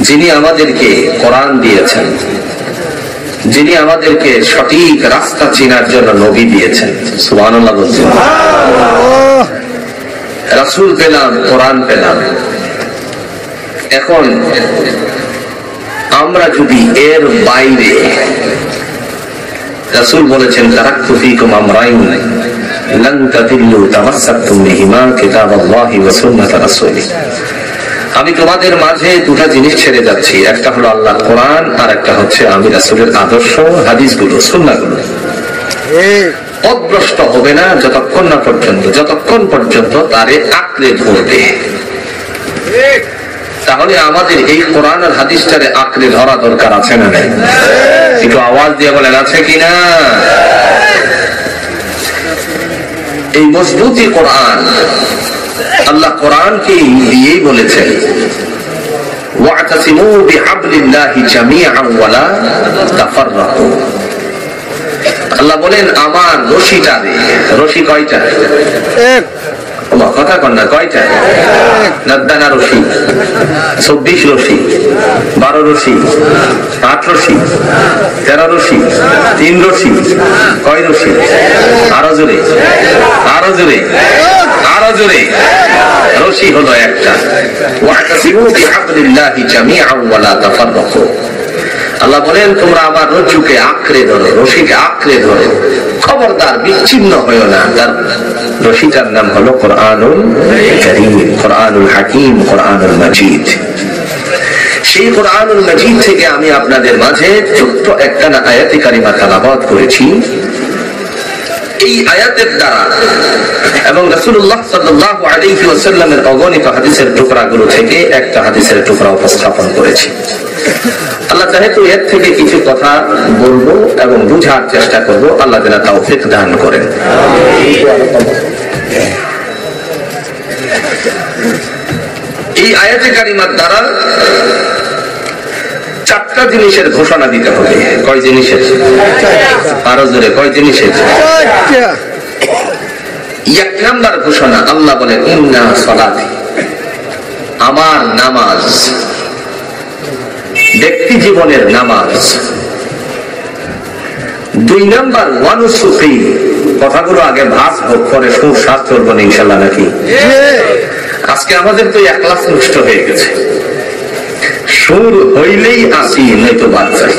যিনি আমাদেরকে কোরআন দিয়েছেন, যিনি আমাদেরকে সঠিক রাস্তা চেনার জন্য নবী দিয়েছেন। সুবহানাল্লাহ বলছেন। রাসূল পেলাম, কোরআন পেলাম। এখন আমরা যদি এর বাইরে, রাসূল বলেছেন তারাকতু ফীকুম আমরাইন লান তাদিল্লু তামাসসাকতুম বিহিমা কিতাবাল্লাহি ওয়া সুন্নাত রাসূলিহি। আমি তোমাদের মাঝে দুটো জিনিস ছেড়ে যাচ্ছি, একটা হলো আল্লাহর কোরআন, আর একটা হচ্ছে আমি রাসূলের আদর্শ, হাদিসগুলো, সুন্নাহগুলো। পথভ্রষ্ট হবে না যতক্ষণ পর্যন্ত তারে আঁকড়ে ধরবে। তাহলে আমাদের এই কোরআন আর হাদিসটারে আঁকড়ে ধরা দরকার আছে না নাই? একটু আওয়াজ দিয়ে বলেন আছে কিনা? এই মজবুতি কোরআন, আল্লাহ কোরআনকে দিয়েই বলেছেন ওয়া'তাসিমু বিহাবলিল্লাহি জামিআন ওয়া লা তাফাররাকু। আল্লাহ বলেন আমার রশিটা দে। রশি কয়টা? এক। কথা কন না, কয়টা? নাদানা রশি, 24 রশি, 12 রশি, 8 রশি, 13 রশি, 3 রশি, কয় রশি? আরো জোরে, আরো জোরে, আরো জোরে। রশি হলো একটা। ওয়া'তাসিমু বিহাবলিল্লাহি জামিআন ওয়া লা তাফাররাকু। আল্লাহ বলেন তোমরা আমার রজ্জুকে আঁকড়ে ধরো, রশিকে আঁকড়ে ধরো, খবরদার বিচ্ছিন্ন হয়ো না। তার রশিটার নাম হলো কোরআনুল কারীম, কোরআনুল হাকীম, কোরআনুল মাজিদ। সেই কোরআনুল মাজিদ থেকে আমি আপনাদের মাঝে ছোট্ট একটা আয়াতে কারিমা তেলাওয়াত করেছি। এই আয়াতের দ্বারা এবং রাসূলুল্লাহ সাল্লাল্লাহু আলাইহি ওয়াসাল্লামের অগণিত হাদিসের টুকরাগুলো থেকে একটা হাদিসের টুকরা উপস্থাপন করেছি। আল্লাহ যেহেতু এর থেকে কিছু কথা বলবো এবং বুঝার চেষ্টা করব, আল্লাহ যেন তৌফিক দান করেন। এই আয়াতে কারিমার দ্বারা 4টা জিনিসের ঘোষণা দিতে হবে। কয় জিনিসের? আরো জোরে, কয় জিনিসের? 1 নাম্বার ঘোষণা, আল্লাহ বলেন ইন্না সালাতি, আমার নামাজ, ব্যক্তি জীবনের নামাজ। 2 নাম্বার ওয়ানুসুকি, কথাগুলো আগে ভাস হোক, পরে সুর সাত করবো না ইনশাল্লাহ, নাকি? আজকে আমাদের তো একলাস নষ্ট হয়ে গেছে। সুর হইলেই আসি, নয়তো বাদ যাই।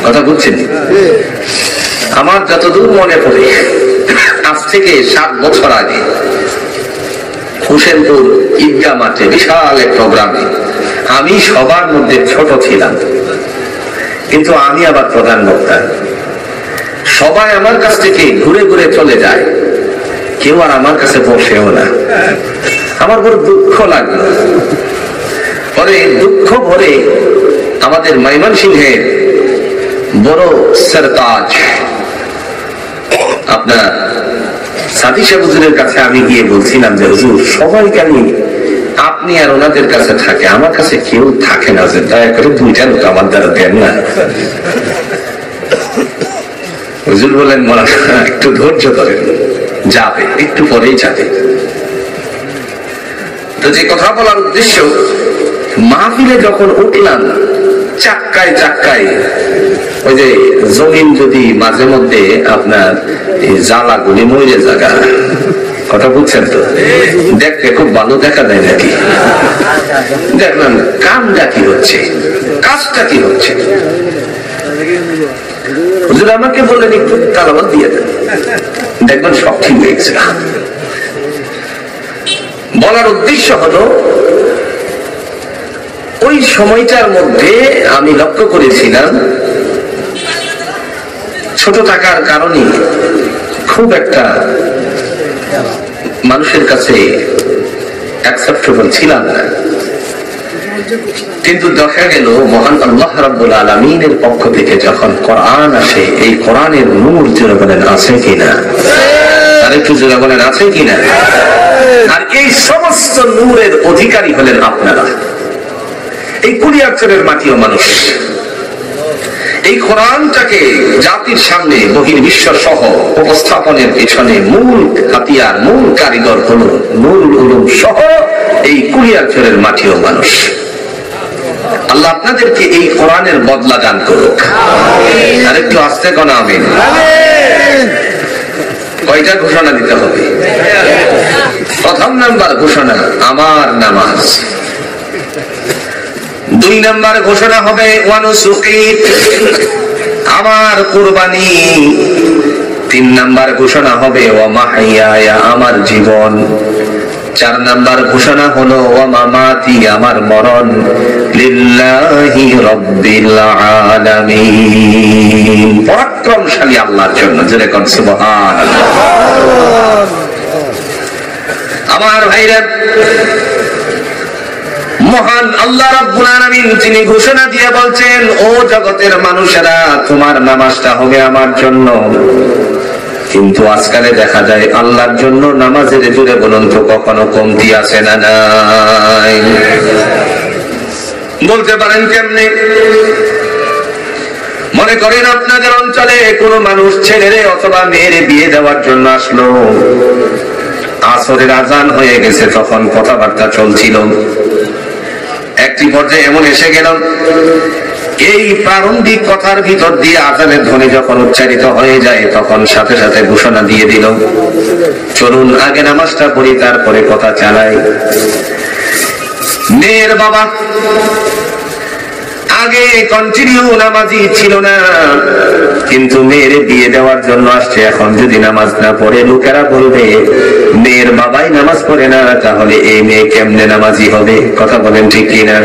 কথা বুঝছেন? আমার যতদূর মনে পড়ে, আজ থেকে 7 বছর আগে হোসেনপুর ঈদগাহ মাঠে বিশাল এক প্রোগ্রামে আমি সবার মধ্যে ছোট ছিলাম, কিন্তু আমি আবার প্রধান বক্তা। সবাই আমার কাছ থেকে ঘুরে ঘুরে চলে যায়, কেউ আর আমার কাছে বসেও না। আমার বড় দুঃখ লাগলো। পরে দুঃখ ভরে আমাদের ময়মনসিংহের বড় সরতাজ আপনার সাদি শাহ হুজুরের কাছে আমি গিয়ে বলছিলাম যে হুজুর, সবাই কেন আপনি আর ওনাদের কাছে থাকে, আমার কাছে কেউ থাকে না, যে দয়া করে 2টা লোক আমার দ্বারা দেন না। হুজুর বলেন মাওলানা একটু ধৈর্য ধরেন, যাবে, একটু পরেই যাবে। তো যে কথা বলার উদ্দেশ্য, মাহফিলে যখন উঠলাম, চাক্কায় চাক্কায় ওই যে জমিন যদি মাঝে মধ্যে আপনার জ্বালা গুলি মরে জায়গা, কথা বুঝছেন তো, দেখতে খুব ভালো দেখা যায় নাকি? দেখলাম কামটা কি হচ্ছে, কাজটা কি হচ্ছে। হুজুর আমাকে বললেন একটু তালাবাদ দিয়ে দেন, দেখবেন সব ঠিক হয়ে গেছে। বলার উদ্দেশ্য হলো, ওই সময়টার মধ্যে আমি লক্ষ্য করেছিলাম ছোট থাকার কারণে খুব একটা মানুষের কাছে অ্যাকসেপ্টেবল ছিলাম না। কিন্তু দেখা গেল মহান আল্লাহ রাব্বুল আলামিনের পক্ষ থেকে যখন কোরআন আসে, এই কোরআনের নূর জোরে বলেন আছে কিনা? আর একটু জোরে বলেন আছে কিনা? আর এই সমস্ত নূরের অধিকারী হলেন আপনারা, এই কুড়িয়াচরের মাটিও মানুষ। এই কোরআনটাকে জাতির সামনে বহির্বিশ্ব সহ উপস্থাপনের পিছনে মূল হাতিয়ার, মূল কারিগর হল নুরুল উলুম সহ এই কুড়িয়াচরের মাটিও মানুষ। আল্লাহ আপনাদেরকে এই কোরআনের বদলা দান করুক। আর একটু আস্তে কোন আমিন। কয়টা ঘোষণা দিতে হবে? প্রথম নাম্বার ঘোষণা আমার নামাজ। 2 নাম্বার ঘোষণা হবে ওয়ানুসুকি আমার কুরবানি। 3 নাম্বার ঘোষণা হবে ওয়া মাহইয়া আমার জীবন। 4 নাম্বার ঘোষণা হলো ওয়া মামাতি আমার মরণ। লিল্লাহি রাব্বিল আলামিন পরাক্রমশালী আল্লাহর জন্য। জোরে কোন সুবহানাল্লাহ। আমার ভাইরা, মহান আল্লাহ রাব্বুল আলামিন তিনি ঘোষণা দিয়ে বলছেন, ও জগতের মানুষেরা তোমার নামাজটা হবে আমার জন্য। কিন্তু আজকালে দেখা যায় আল্লাহর জন্য নামাজের জুড়ে বলুন তো কখনো কমতি আছে না নাই? বলতে পারেন কেমনে? মনে করেন আপনাদের অঞ্চলে কোন মানুষ ছেলেরে অথবা মেয়েরে বিয়ে দেওয়ার জন্য আসলো, আসরের আজান হয়ে গেছে, তখন কথাবার্তা চলছিল। একটি পর্যায়ে এমন এসে গেল, এই প্রারম্ভিক কথার ভিতর দিয়ে আজানের ধ্বনি যখন উচ্চারিত হয়ে যায় তখন সাথে সাথে ঘোষণা দিয়ে দিল, চলুন আগে নামাজটা পড়ি তারপরে কথা চালাই। মেয়ের বাবা আগে কন্টিনিউ নামাজি ছিল না, কিন্তু মেয়ের বিয়ে দেওয়ার জন্য আসছে। এখন যদি নামাজ না পড়ে লোকেরা বলবে মেয়ের বাবাই নামাজ পড়ে না, তাহলে এই মেয়ে কেমনে নামাজি হবে? কথা বলেন ঠিক কিনা?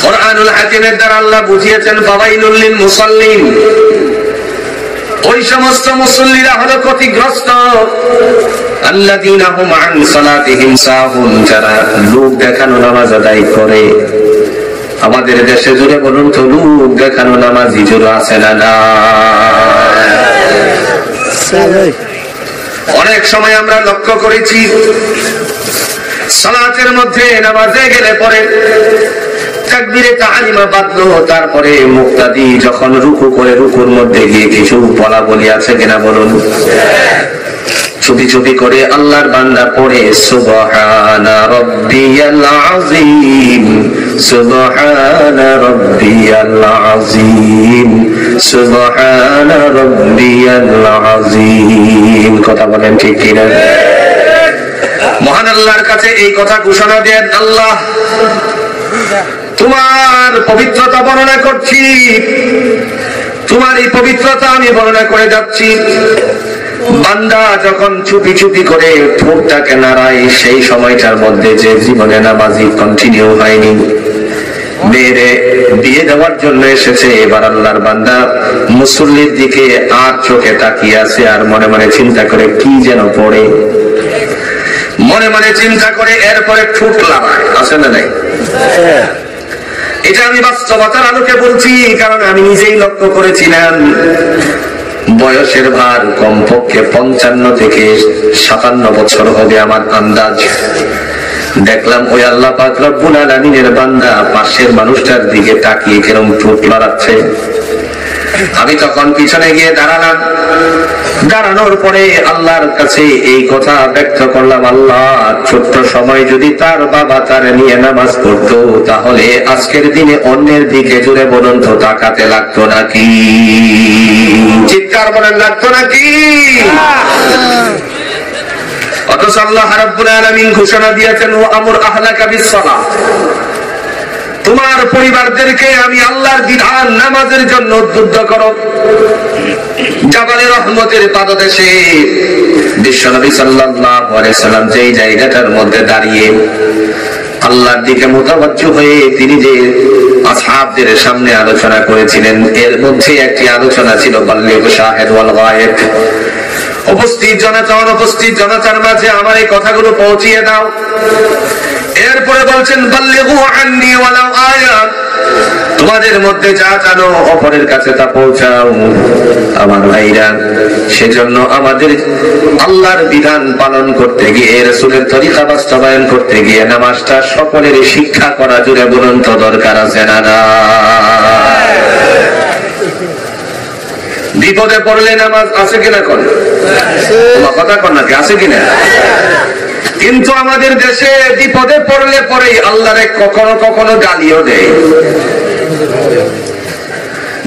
কুরআনুল হাকিমের দ্বারা আল্লাহ বুঝিয়েছেন ফাওয়াইলুল লিল মুসাল্লিন, ওই সমস্ত মুসল্লিরা হলো ক্ষতিগ্রস্ত, আল্লাযীনা হুম আন সালাতিহিম সাহুন, যারা লোক দেখানো নামাজ আদায় করে। আমাদের দেশে জুড়ে বলুন তো লোক দেখানো নামাজি জোর আছে না না? অনেক সময় আমরা লক্ষ্য করেছি সালাতের মধ্যে নামাজে গেলে পরে তাকবীরে তাহরিমা বাদলো, তারপরে মুক্তাদি যখন রুকু করে রুকুর মধ্যে গিয়ে কিছু বলা বলি আছে কিনা বলুন? চুপি চুপি করে আল্লাহর বান্দা পড়ে সুবহানা রাব্বিয়াল আযীম, সুবহানা রাব্বিয়াল আযীম, সুবহানা রাব্বিয়াল আযীম। কথা বলেন ঠিক কিনা? মহান আল্লাহর কাছে এই কথা ঘোষণা দেন, আল্লাহ তোমার পবিত্রতা বর্ণনা করছি, তোমার এই পবিত্রতা আমি বর্ণনা করে যাচ্ছি। বান্দা যখন চুপি চুপি করে ঠোঁটটাকে নাড়ায়, সেই সময়টার মধ্যে যে জীবনে নামাজি কন্টিনিউ হয়নি, মেয়েরে বিয়ে দেওয়ার জন্য এসেছে, এবার আল্লাহর বান্দা মুসল্লির দিকে আর চোখে তাকিয়ে আছে, আর মনে মনে চিন্তা করে কি যেন পড়ে, মনে মনে চিন্তা করে এরপরে ঠোঁট লাগায়। আছে না নাই? এটা আমি বাস্তবতার আলোকে বলছি, কারণ আমি নিজেই লক্ষ্য করেছিলাম। বয়সের ভার কমপক্ষে 55 থেকে 57 বছর হবে আমার আন্দাজ। দেখলাম ওই আল্লাহ পাক রব্বুল আলামিনের বান্দা পাশের মানুষটার দিকে তাকিয়ে কেরম ঠোঁট লড়াচ্ছে। আমি তখন পিছনে গিয়ে দাঁড়ালাম। দাঁড়ানোর পরে আল্লাহর কাছে এই কথা ব্যক্ত করলাম, আল্লাহ ছোট্ট সময় যদি তার বাবা তার নিয়ে নামাজ পড়তো, তাহলে আজকের দিনে অন্যের দিকে জুড়ে বলুন তো তাকাতে লাগতো নাকি? চিৎকার বলেন, লাগতো নাকি? অথচ আল্লাহ রাব্বুল আলামিন ঘোষণা দিয়েছেন, ওয়া আমুর আহলাকা বিস-সালাহ, তোমার পরিবারদেরকে আমি আল্লাহর বিধান নামাজের জন্য উদ্বুদ্ধ করো। জাবালে রহমতের পাদদেশে বিশ্বনবী সাল্লাল্লাহু আলাইহি সাল্লাম যেই জায়গাটার মধ্যে দাঁড়িয়ে আল্লাহর দিকে মুতাওয়াজ্জিহ হয়ে তিনি যে আসহাবদের সামনে আলোচনা করেছিলেন, এর মধ্যে একটি আলোচনা ছিল বাল্লিগু শাহিদ ওয়াল গায়েব। উপস্থিত জনতা, অনুপস্থিত জনতার মাঝে আমার এই কথাগুলো পৌঁছিয়ে দাও। এরপরে বলছেন বাল্লিগু আন্নি ওয়ালাউ আয়া, তোমাদের মধ্যে যা জানো অপরের কাছে তা পৌঁছাও। আমার ভাইরা, সেজন্য আমাদের আল্লাহর বিধান পালন করতে গিয়ে, রাসূলের তরিকা বাস্তবায়ন করতে গিয়ে নামাজটা সকলের শিক্ষা করা জুড়ে বলুন তো দরকার আছে না না? বিপদে পড়লে নামাজ আছে কিনা? কোন কথা কন নাকি? আছে কিনা? কিন্তু আমাদের দেশে বিপদে পড়লে পরেই আল্লাহরে কখনো কখনো গালিও দেয়।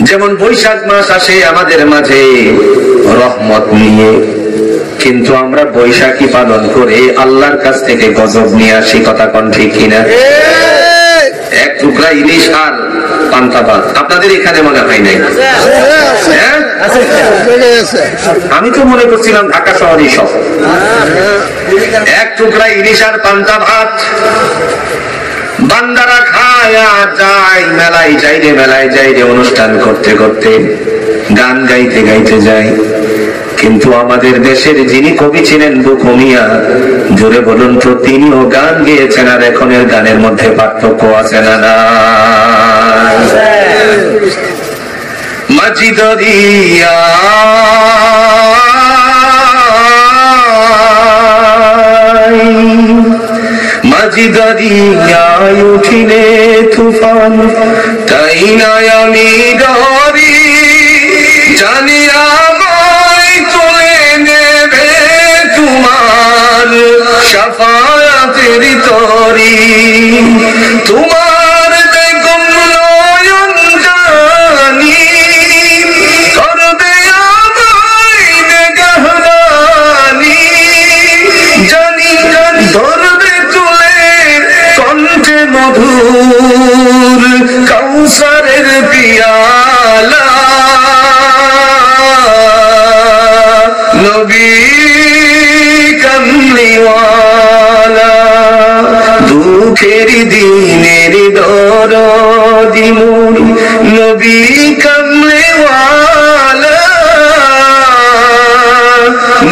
যেমন বৈশাখ মাস আসে আমাদের মাঝে রহমত নিয়ে, কিন্তু আমরা বৈশাখী পালন করে আল্লাহর কাছ থেকে গজব নিয়ে আসি। কথা কোন ঠিক কিনা? এক টুকরা ইলিশ আর পান্তা ভাত আপনাদের এখানে মনে হয় নাই? আমি তো মনে করছিলাম ঢাকা শহরেই সব। এক টুকরা ইলিশ আর পান্তা ভাত বান্দারা খায় আর যায়, মেলায় যাই রে মেলায় যাই রে, অনুষ্ঠান করতে করতে গান গাইতে গাইতে যায়। কিন্তু আমাদের দেশের যিনি কবি ছিলেন বুকু মিয়া, জোরে বলুন তো, তিনিও গান গেয়েছেন। আর এখনের গানের মধ্যে পার্থক্য আছে না? না, মাঝি দরিয়া মাঝি দরিয়ায় উঠিলে তুফান, তাই না আমি ডরি, জানিয়া শাফায়াতের তরি। তোমার বেগম নয়ন জানি, করবে আমায় নেগাহরানি, জানি ধরবে তুলে কণ্ঠে মধুর কাউসারের পিয়ালা। নবী দুঃখের দিনের দরদি মোর নবী কামলেওয়ালা,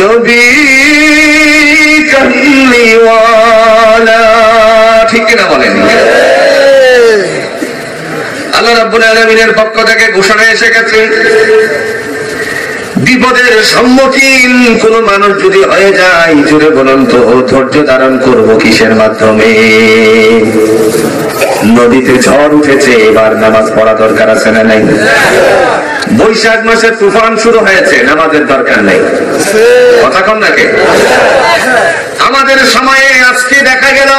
নবী কামলেওয়ালা। ঠিক কিনা বলেন? আল্লাহ রাব্বুল আলামিনের পক্ষ থেকে ঘোষণা এসে গেছে, বিপদের সম্মুখীন কোন মানুষ যদি হয়ে যায়, জুড়ে বলুন তো, ধৈর্য ধারণ করব কিসের মাধ্যমে? নদীতে ঝড় উঠেছে, এবার নামাজ পড়া দরকার আছে না নাই? বৈশাখ মাসে তুফান শুরু হয়েছে, নামাজের দরকার নেই। কথা কন নাকি? আমাদের সময়ে আজকে দেখা গেল,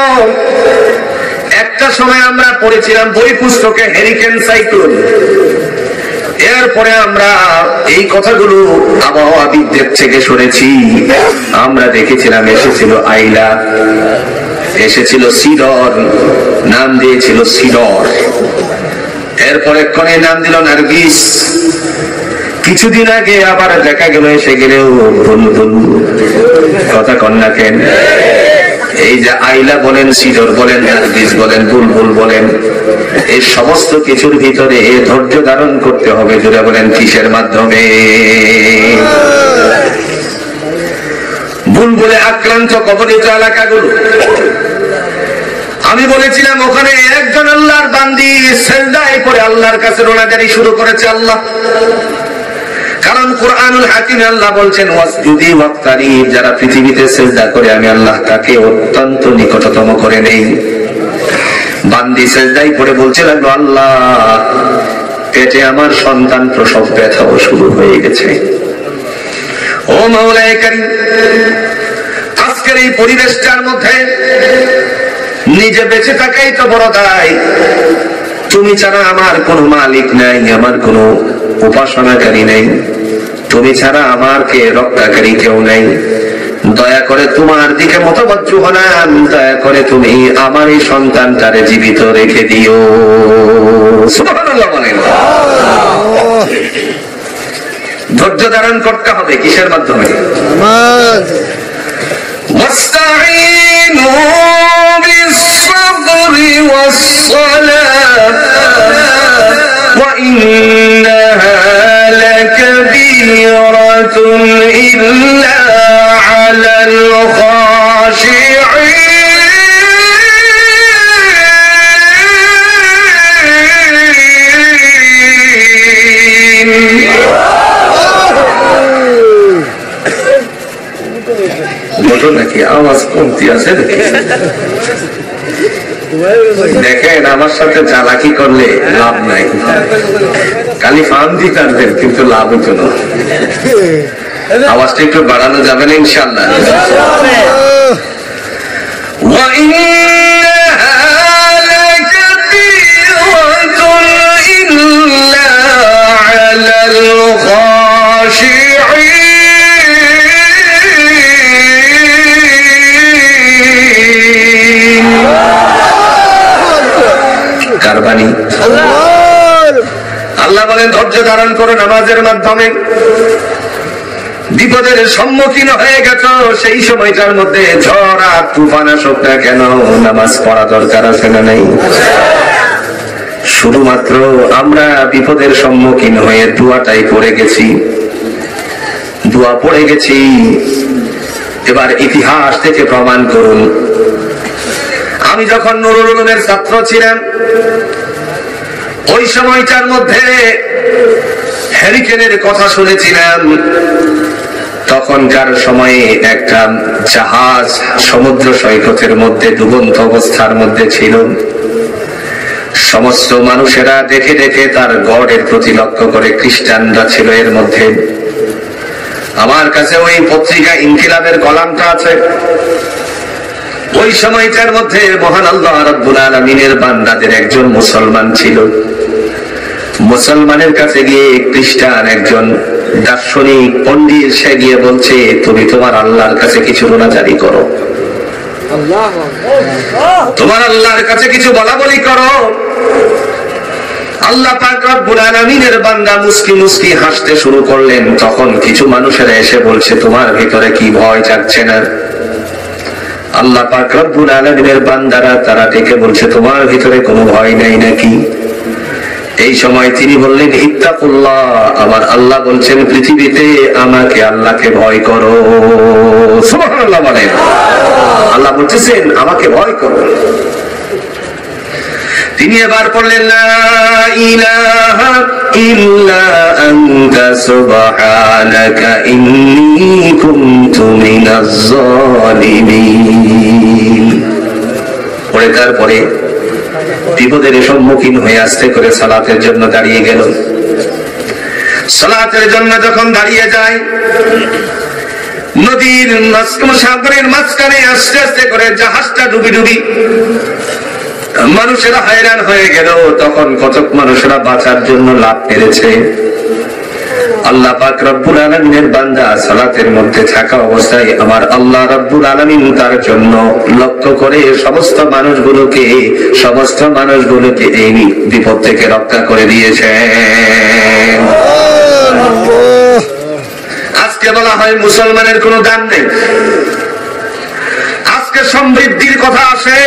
একটা সময় আমরা পড়েছিলাম বই পুস্তকে হ্যারিকেন সাইক্লোন, এরপরে আমরা এই কথাগুলো আবহাওয়াবিদদের থেকে শুনেছি। আমরা দেখেছিলাম এসেছিল আইলা, এসেছিল সিডর, নাম দিয়েছিল সিডর, এরপরে কোনে নাম দিল নার্গিস। কিছুদিন আগে আবার দেখা গেল এসে গেলেও বুলবুল। কথা কন্যা কেন? এই যে আইলা বলেন, সিডর বলেন, নার্গিস বলেন, বুলবুল বলেন, এই সমস্ত কিছুর ভিতরে ধৈর্য ধারণ করতে হবে। জোরে বলেন কিসের মাধ্যমে? বুলবুলে আক্রান্ত কবলিত এলাকাগুলো, আমি বলেছিলাম ওখানে একজন আল্লাহর বান্দি সেজদায় পড়ে আল্লাহর কাছে রোনাজারি শুরু করেছে আল্লাহ। কারণ কুরআনুল হাকিমে আল্লাহ বলছেন ওয়াসজুদি ওয়াক্তারিব, যারা পৃথিবীতে সেজদা করে আমি আল্লাহ তাকে অত্যন্ত নিকটতম করে নেই। বান্দি সেজদায় পড়ে বলছে লাগলো, আল্লাহ পেটে আমার সন্তান প্রসব ব্যথাও শুরু হয়ে গেছে। ও মাওলায়ে কারীম, আজকের এই পরিবেশটার মধ্যে নিজে বেঁচে থাকাই তো বড় দায়। তুমি ছাড়া আমার কোনো মালিক নাই, আমার কোনো উপাসনাকারী নেই, তুমি ছাড়া আমার কে রক্ষাকারী কেউ নেই। দয়া করে তোমার দিকে মতবজ্জু হলাম, দয়া করে তুমি আমার এই সন্তানটারে জীবিত রেখে দিও। সুবহানাল্লাহ বলেন। ধৈর্য ধারণ করতে হবে কিসের মাধ্যমে? ওয়াস্তাঈনু বিস-সাবরি ওয়াস-সালাত ওয়া ইন্নাহা লাকাবীরাতুন ইল্লা আলাল খাশিঈন। নাকি আওয়াজ কমতি আছে দেখেন, আমার সাথে চালাকি করলে লাভ নাই, খালি ফান দিতে পারবেন কিন্তু লাভ হতো না। আওয়াজটা একটু বাড়ানো যাবে না ইনশাআল্লাহ? কারবানি আল্লাহ বলেন ধৈর্য ধারণ করো নামাজের মাধ্যমে। বিপদের সম্মুখীন হয়ে গেছো, সেই সময়টার মধ্যে ঝড় আর তুফান আসুক না কেন, নামাজ পড়া দরকার আছে না নেই? শুধুমাত্র আমরা বিপদের সম্মুখীন হয়ে দোয়াটাই পড়ে গেছি, দোয়া পড়ে গেছি। এবার ইতিহাস থেকে প্রমাণ করুন। আমি যখন নুরুল উলুমের ছাত্র ছিলাম, ওই সময়টার মধ্যে হ্যারিকেনের কথা শুনেছিলাম। তখনকার সময়ে একটা জাহাজ সমুদ্র সৈকতের মধ্যে ডুবন্ত অবস্থার মধ্যে ছিল। সমস্ত মানুষেরা দেখে দেখে তার গড়ের প্রতি লক্ষ্য করে, খ্রিস্টানরা ছিল এর মধ্যে। আমার কাছে ওই পত্রিকা ইনকিলাবের কলামটা আছে। ওই সময়টার মধ্যে মহান আল্লাহ রাব্বুল আলামিনের বান্দাদের একজন মুসলমান ছিল। মুসলমানের কাছে গিয়ে খ্রিস্টান একজন দার্শনিক পণ্ডিত সে গিয়ে বলছে, তুমি তোমার আল্লাহর কাছে কিছু রোনাজারি করো, তোমার আল্লাহর কাছে কিছু বলা বলি করো। আল্লাহ পাক রব্বুল আলামিনের বান্দা মুস্কি মুস্কি হাসতে শুরু করলেন। তখন কিছু মানুষেরা এসে বলছে, তোমার ভিতরে কি ভয় জাগছে না? আল্লাহ পাক রব্বুল আলামিনের বান্দারা তারা ডেকে বলছে, তোমার ভিতরে কোনো ভয় নেই নাকি? এই সময় তিনি বললেন, ইত্তাকুল্লাহ, আমার আল্লাহ বলছেন পৃথিবীতে আমাকে আল্লাহকে ভয় করো। সুবহানাল্লাহ বলেন। আল্লাহ বলতেছেন আমাকে ভয় করো। তিনি এবার বললেন, লা ইলাহা ইল্লা আনতা সুবহানাকা ইন্নী কুনতু মিনাজ জালিমিন। পরে তারপরে বিপদের সম্মুখীন হয়ে আস্তে করে সালাতের জন্য দাঁড়িয়ে গেল। সালাতের জন্য যখন দাঁড়িয়ে যায়, নদীর সাগরের মাঝখানে আস্তে আস্তে করে জাহাজটা ডুবি ডুবি মানুষেরা হয়রান হয়ে গেল। তখন কতক মানুষেরা বাঁচার জন্য লাভ পেরেছে। আল্লাহ পাক রব্বুল আলামিনের বান্দা সালাতের মধ্যে থাকা অবস্থায় আমার আল্লাহ রব্বুল আলামিন তার জন্য লক্ষ্য করে সমস্ত মানুষগুলোকে এই বিপদ থেকে রক্ষা করে দিয়েছে। আজকে বলা হয় মুসলমানের কোনো দাম নেই। আজকে সমৃদ্ধির কথা আসে,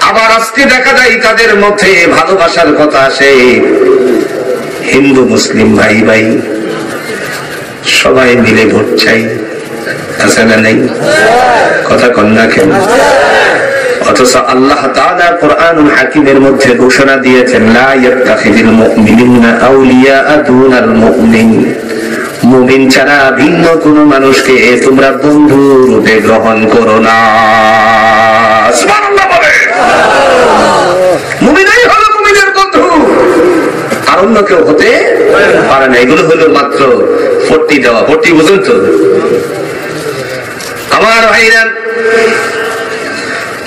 আবার আজকে দেখা যায় তাদের মধ্যে ভালোবাসার কথা আসে। হিন্দু মুসলিম ভাই ভাই সবাই মিলে ভোট চাই, আছে না নেই? কথা কন্যা কেন? অথচ আল্লাহ তাআলা কুরআনুল হাকিমের মধ্যে ঘোষণা দিয়েছেন, লা ইয়াত্তাখিযুল মুমিনুনা আউলিয়া দুনাল মুমিন। মুমিন ছাড়া ভিন্ন কোন মানুষকে তোমরা বন্ধু রূপে গ্রহণ করো না। সুবহানাল্লাহ বলে। মুমিনই হলো মুমিনের বন্ধু, আর অন্য কেউ হতে পারে না। এগুলো হলো মাত্র ভর্তি দেওয়া। ভর্তি বুঝুন তো আমার ভাইরা।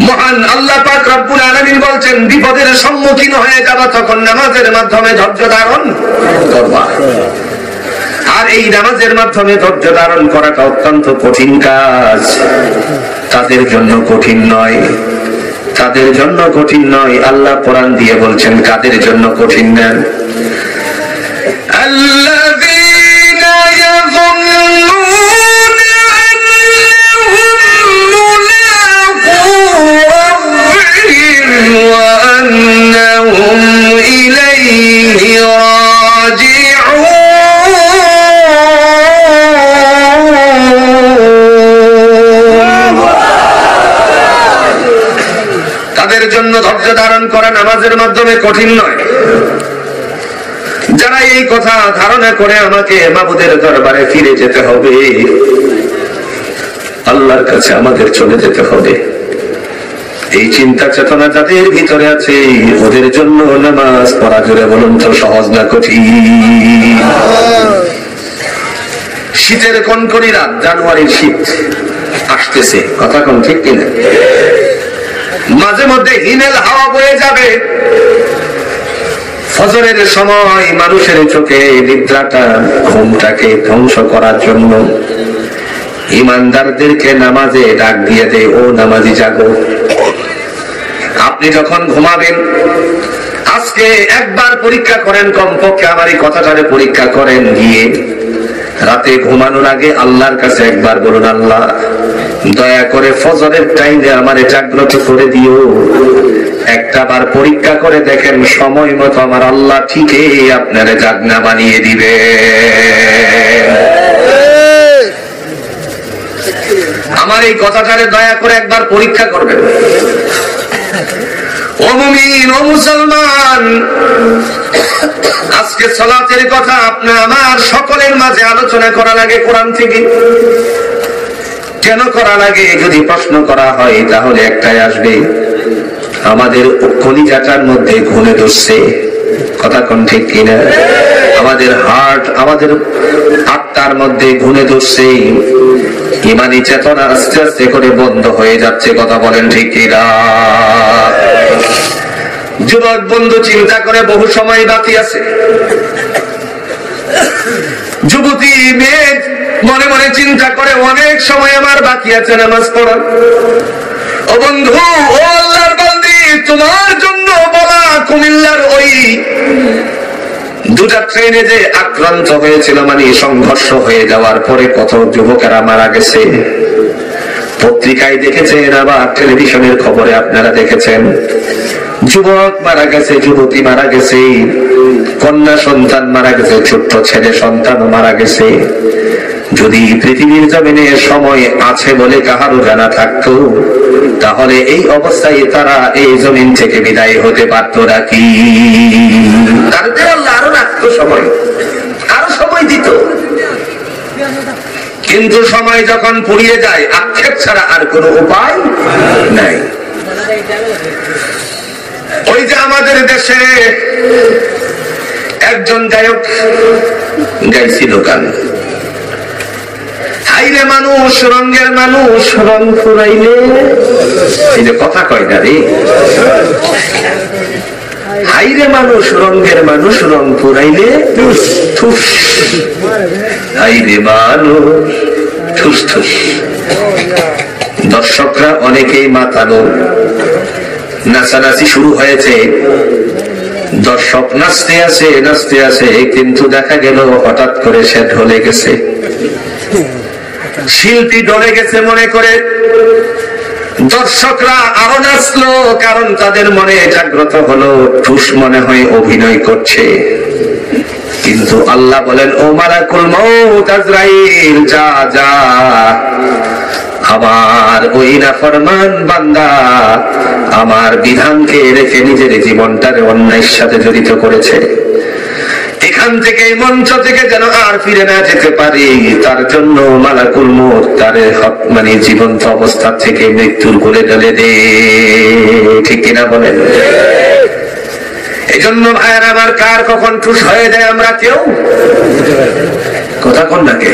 মহান আল্লাহ পাক রব্বুল আলামিন বলছেন, বিপদের সম্মুখীন হয়ে যাবা তখন নামাজের মাধ্যমে ধৈর্য ধারণ করবা। আর এই নামাজের মাধ্যমে ধৈর্য ধারণ করাটা অত্যন্ত কঠিন কাজ। তাদের জন্য কঠিন নয়, তাদের জন্য কঠিন নয়। আল্লাহ কোরআন দিয়ে বলছেন কাদের জন্য কঠিন না। আল্লাযীনা ইয়াযুন্নুনা আন্নাহুম মুলাকু রাব্বিহিম ওয়া আন্নাহুম ইলাইহি রাজিউন। তাদের জন্য ধৈর্য ধারণ করা নামাজের মাধ্যমে কঠিন নয়। যারা এই কথা ধারণা করে আমাকে মাবুদের দরবারে ফিরে যেতে হবে, আল্লাহর কাছে আমাদের চলে যেতে হবে, এই চিন্তা চেতনা যাদের ভিতরে আছে ওদের জন্য নামাজ পড়া, জোরে বলুন তো, সহজ না কঠিন? শীতের কনকনি রাত, জানুয়ারির শীত, আসতেছে, কথা কোন ঠিক কিনা? মাঝে মধ্যে হিমেল হাওয়া বয়ে যাবে, ফজরের সময় মানুষের চোখে নিদ্রাটা ঘুমটাকে ধ্বংস করার জন্য ইমানদারদেরকে নামাজে ডাক দিয়ে দেয়, ও নামাজি জাগো। আপনি যখন ঘুমাবেন আজকে একবার পরীক্ষা করেন, কমপক্ষে আমার এই কথাটারে পরীক্ষা করেন, গিয়ে রাতে ঘুমানোর আগে আল্লাহর কাছে একবার বলুন, আল্লাহ দয়া করে ফজরের টাইমে আমারে জাগ্রত করে দিও। একটা বার পরীক্ষা করে দেখেন, সময় মতো আমার আল্লাহ ঠিকই আপনারে জাগনা বানিয়ে দিবে। আমার এই কথাটারে দয়া করে একবার পরীক্ষা করবেন। ও মুমিন, ও মুসলমান, আজকে সালাতের কথা আপনার আমার সকলের মাঝে আলোচনা করা লাগে কোরআন থেকে। কেন করা লাগে যদি প্রশ্ন করা হয় তাহলে একটাই আসবে, আমাদের কলিজাটার মধ্যে ঘুরে ধরছে, কথা কোন ঠিক কিনা? আমাদের হার্ট, আমাদের আত্মার মধ্যে ঘুরে ধরছে, ইমানি চেতনা আস্তে আস্তে করে বন্ধ হয়ে যাচ্ছে, কথা বলেন ঠিক কিনা? যুবক বন্ধু চিন্তা করে বহু সময় বাকি আছে, যুবতী মেয়ে মনে মনে চিন্তা করে অনেক সময় আমার বাকি আছে নামাজ পড়ার। ও বন্ধু, ও আল্লাহর বান্দি, তোমার জন্য বলা কুমিল্লার ওই দুটা ট্রেনে যে আক্রান্ত হয়েছিল, মানে সংঘর্ষ হয়ে যাওয়ার পরে কত যুবকেরা মারা গেছে, পত্রিকায় দেখেছেন, আবার টেলিভিশনের খবরে আপনারা দেখেছেন। যুবক মারা গেছে, যুবতী মারা গেছে, কন্যা সন্তান মারা গেছে, ছোট্ট ছেলে সন্তানও মারা গেছে। যদি পৃথিবীর জমিনে সময় আছে বলে কাহারও জানা থাকতো, তাহলে এই অবস্থায় তারা এই জমিন থেকে বিদায় হতে পারত নাকি? তাদের আল্লাহ আরো রাখতো সময়, আরো সময় দিত। কিন্তু সময় যখন ফুরিয়ে যায়, আক্ষেপ ছাড়া আর কোনো উপায় নাই। ওই যে আমাদের দেশে একজন গায়ক গাইছিল গান, হাইরে মানুষ রঙের মানুষ রং ফুরাইলে, এই যে কথা কয় না রে, হাইরে মানুষ রঙের মানুষ রং ফুরাইলে ঠুস, হাইরে মানুষ ঠুস ঠুস। দর্শকরা অনেকেই মাতালো, নাচানাচি শুরু হয়েছে, দর্শক নাচতে আছে নাচতে আছে, কিন্তু দেখা গেল হঠাৎ করে সে ঢলে গেছে, শিল্পী ঢলে গেছে মনে করে দর্শকরা আরো নাচলো, কারণ তাদের মনে জাগ্রত হলো ঠুস মনে হয় অভিনয় করছে। কিন্তু আল্লাহ বলেন, ও মালাকুল মউত আজরাইল, যা যা, আমার ওই নাফরমান বান্দা আমার বিধানকে রেখে নিজের জীবনটারে অন্যায়ের সাথে জড়িত করেছে, এখান থেকে মঞ্চ থেকে যেন আর ফিরে না যেতে পারি, তার জন্য মালাকুল মউত তার মানে জীবন্ত অবস্থা থেকে মৃত্যুর কোলে ঢেলে দে। ঠিক কিনা বলেন? এই জন্য ভাইয়ের আমার, কার কখন ঠুস হয়ে যায় আমরা কেউ কথা কোন নাকে?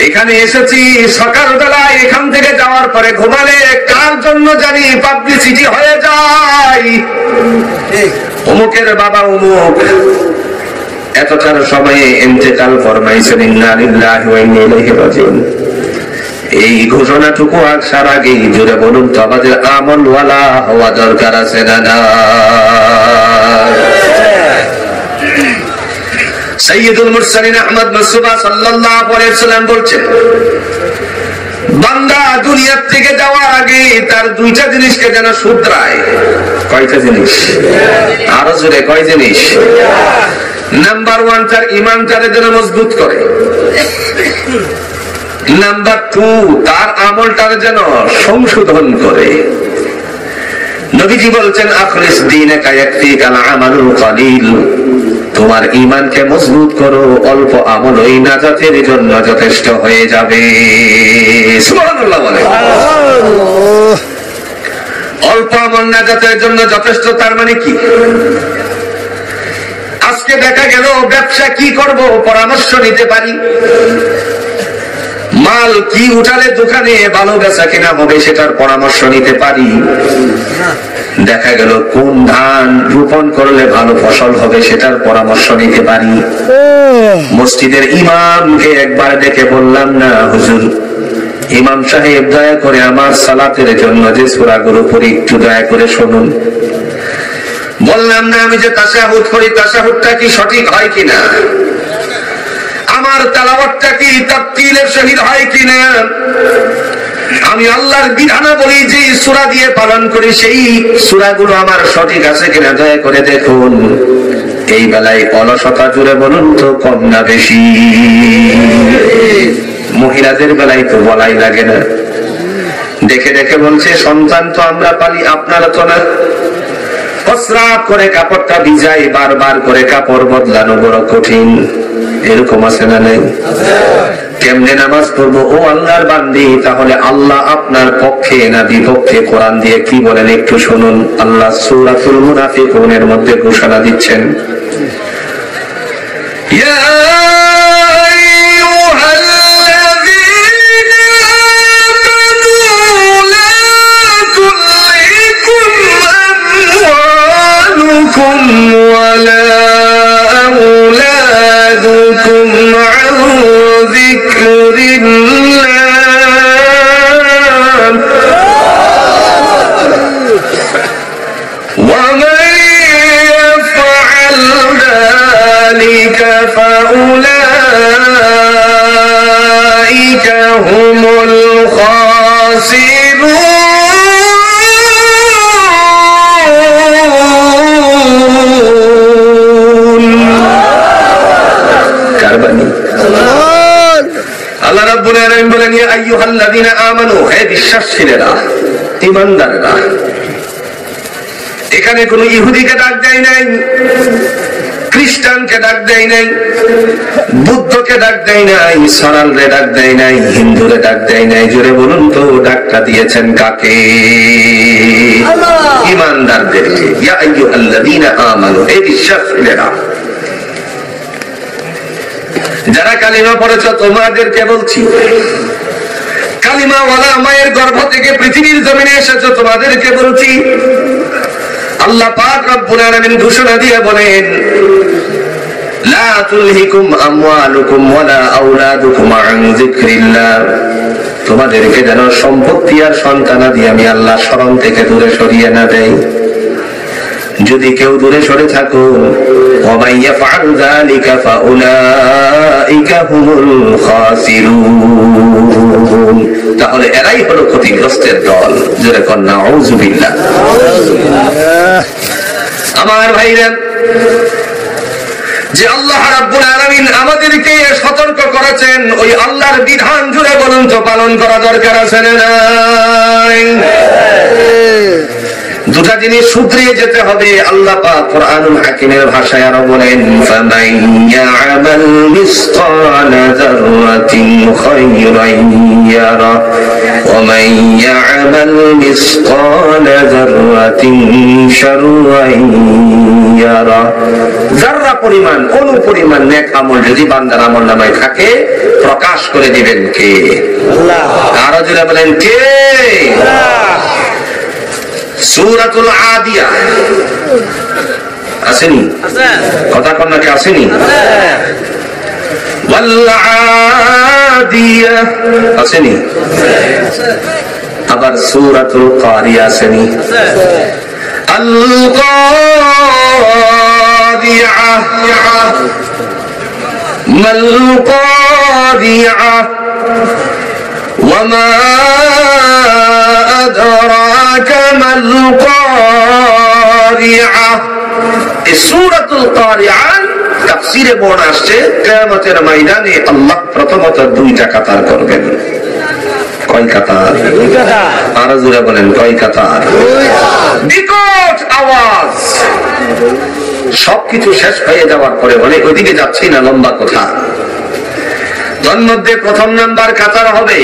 এখানে এসেছি সকালবেলায়, এখান থেকে যাওয়ার পরে ঘুমালে কার জন্য জানি পাবলিসিটি হয়ে যায়, অমুকের বাবা অমুক এতটার সময়ে ইন্তেকাল ফরমাইছেন, ইন্না লিল্লাহি ওয়া ইন্না ইলাইহি রাজিউন। এই ঘোষণাটুকু আসার আগেই জুড়ে বলুন তো, আমাদের আমলওয়ালা হওয়া দরকার আছে না না? সাইয়্যিদুল মুরসালিন আহমদ মুস্তাফা সাল্লাল্লাহু আলাইহি ওয়াসাল্লাম বলছেন, বান্দা দুনিয়া থেকে যাওয়ার আগে তার দুইটা জিনিসকে যেন শুধরায়। কয়টা জিনিস? আরো জোরে, কয় জিনিস? নাম্বার 1, তার ঈমানটারে যেন মজবুত করে। নাম্বার 2, তার আমলটারে যেন সংশোধন করে। নবীজি বলছেন, আখলিস দীনাকা ইয়াকফিকাল আমালুল কলিল, তোমার ঈমানকে মজবুত করো, অল্প আমল ওই নাজাতের জন্য যথেষ্ট হয়ে যাবে। সুবহানাল্লাহ বলেন। অল্প আমল নাজাতের জন্য যথেষ্ট, তার মানে কি? আজকে দেখা গেল ব্যবসা কি করব পরামর্শ নিতে পারি, মাল কি উঠালে দোকানে ভালো বেচা কিনা হবে সেটার পরামর্শ নিতে পারি। দেখা গেল কোন ধান রোপণ করলে ভালো ফসল হবে সেটার পরামর্শ নিতে পারি। মসজিদের ইমামকে একবার ডেকে বললাম না, হুজুর ইমাম সাহেব দয়া করে আমার সালাতের জন্য যে সূরাগুলো পড়ি একটু দয়া করে শুনুন। বললাম না আমি যে তাশাহুদ পড়ি তাশাহুদটা কি সঠিক হয় কিনা, আমার তেলাওয়াতটা কি তারতিলের সহিত হয় কিনা, আমি আল্লাহর বিধানাবলী যে সূরা দিয়ে পালন করি সেই সূরাগুলো আমার সঠিক আছে কিনা দয়া করে দেখুন। এই বেলায় অলসতা জুড়ে বলুন তো কম না বেশি? মহিলাদের বেলায় তো বলাই লাগে না। দেখে দেখে বলছে সন্তান তো আমরা পালি, আপনারা তো না। প্রস্রাব করে কাপড়টা ভিজাই, বারবার করে কাপড় বদলানো বড় কঠিন। এরকম আছে না নেই? কেমনে নামাজ পড়বো ও আল্লাহর বান্দি? তাহলে আল্লাহ আপনার পক্ষে না বিপক্ষে? কোরআন দিয়ে কি বলেন একটু শুনুন। আল্লাহ সূরাতুল মুনাফিকুনের মধ্যে ঘোষণা দিচ্ছেন, ইয়া ولا أولادكم عن ذكر الله ومن يفعل ذلك فأولئك هم الخاسرون। আল্লাহ রাব্বুল আলামিন বলেন, ইয়া আইয়ুহাল্লাযীনা আমানু, হে বিশ্বাসীরা, ঈমানদাররা। এখানে কোন ইহুদিকে ডাক দেয় নাই, খ্রিস্টানকে ডাক দেয় নাই, বুদ্ধকে ডাক দেয় নাই, সরালরে ডাক দেয় নাই, হিন্দুরে ডাক দেয় নাই। জোরে বলুন তো ডাকটা দিয়েছেন কাকে? ঈমানদারদেরকে। ইয়া আইয়ুহাল্লাযীনা আমানু, হে বিশ্বাসীরা, যারা কালিমা পড়েছ তোমাদেরকে বলছি, কালিমা ওয়ালা মায়ের গর্ভ থেকে পৃথিবীর জমিনে এসেছ তোমাদেরকে বলছি। আল্লাহ পাক রব্বুল আলামিন ঘোষণা দিয়ে বলেন, লা তুলহিকুম আমওয়ালুকুম ওয়ালা আওলাদুকুম আন যিকরিল্লাহ, তোমাদেরকে যেন সম্পত্তি আর সন্তানাদি আমি আল্লাহ স্মরণ থেকে দূরে সরিয়ে না দেই। যদি কেউ দূরে সরে থাকো, ওয়ামান ইয়াফআল যালিকা ফাউলাইকা হুমুল খাসিরুন, তাহলে এরাই হলো ক্ষতিগ্রস্তের দল। জোরে কোন নাউযুবিল্লাহ। আমার ভাইরা, যে আল্লাহ রাব্বুল আলামিন আমাদেরকে সতর্ক করেছেন, ওই আল্লাহর বিধান জুড়ে বলুন তো পালন করা দরকার আছে না নাই? দুটা জিনিস শুধরিয়ে যেতে হবে। আল্লাহ পাক কোরআনুল হাকিমের ভাষায় আরো বলেন, ফামান ইয়া'মাল মিসকালা যাররাতিন খায়রান ইয়ারা ওয়া মান ইয়া'মাল মিসকালা যাররাতিন শাররান ইয়ারা। যাররা পরিমাণ, অণু পরিমাণ নেক আমল যদি বান্দার আমলনামায় থাকে, প্রকাশ করে দিবেন কে? আল্লাহ। আরো জোরে বলেন কে? আল্লাহ। সূরাতুল আদিয়া আসেনি? কথা কোন নাকি আসেনি? ওয়াল আদিয়া আসেনি? আবার সূরাতুল কারিয়া আসেনি? আল কারিয়া মাল কারিয়া ওয়ামা আদরাকা মাল কারিয়া। এই সূরাতুল কারিয়া তাফসীরে বর্ণনা আসছে, কিয়ামতের ময়দানে আল্লাহ প্রথমত দুইটা কাতার করবেন। কয় কাতার? দুই কাতার। আর জোরে বলেন কয় কাতার? বিকট আওয়াজ। সবকিছু শেষ হয়ে যাওয়ার পরে বলে ওইদিকে যাচ্ছি না, লম্বা কথা। তন্মধ্যে প্রথম নাম্বার কাতার হবে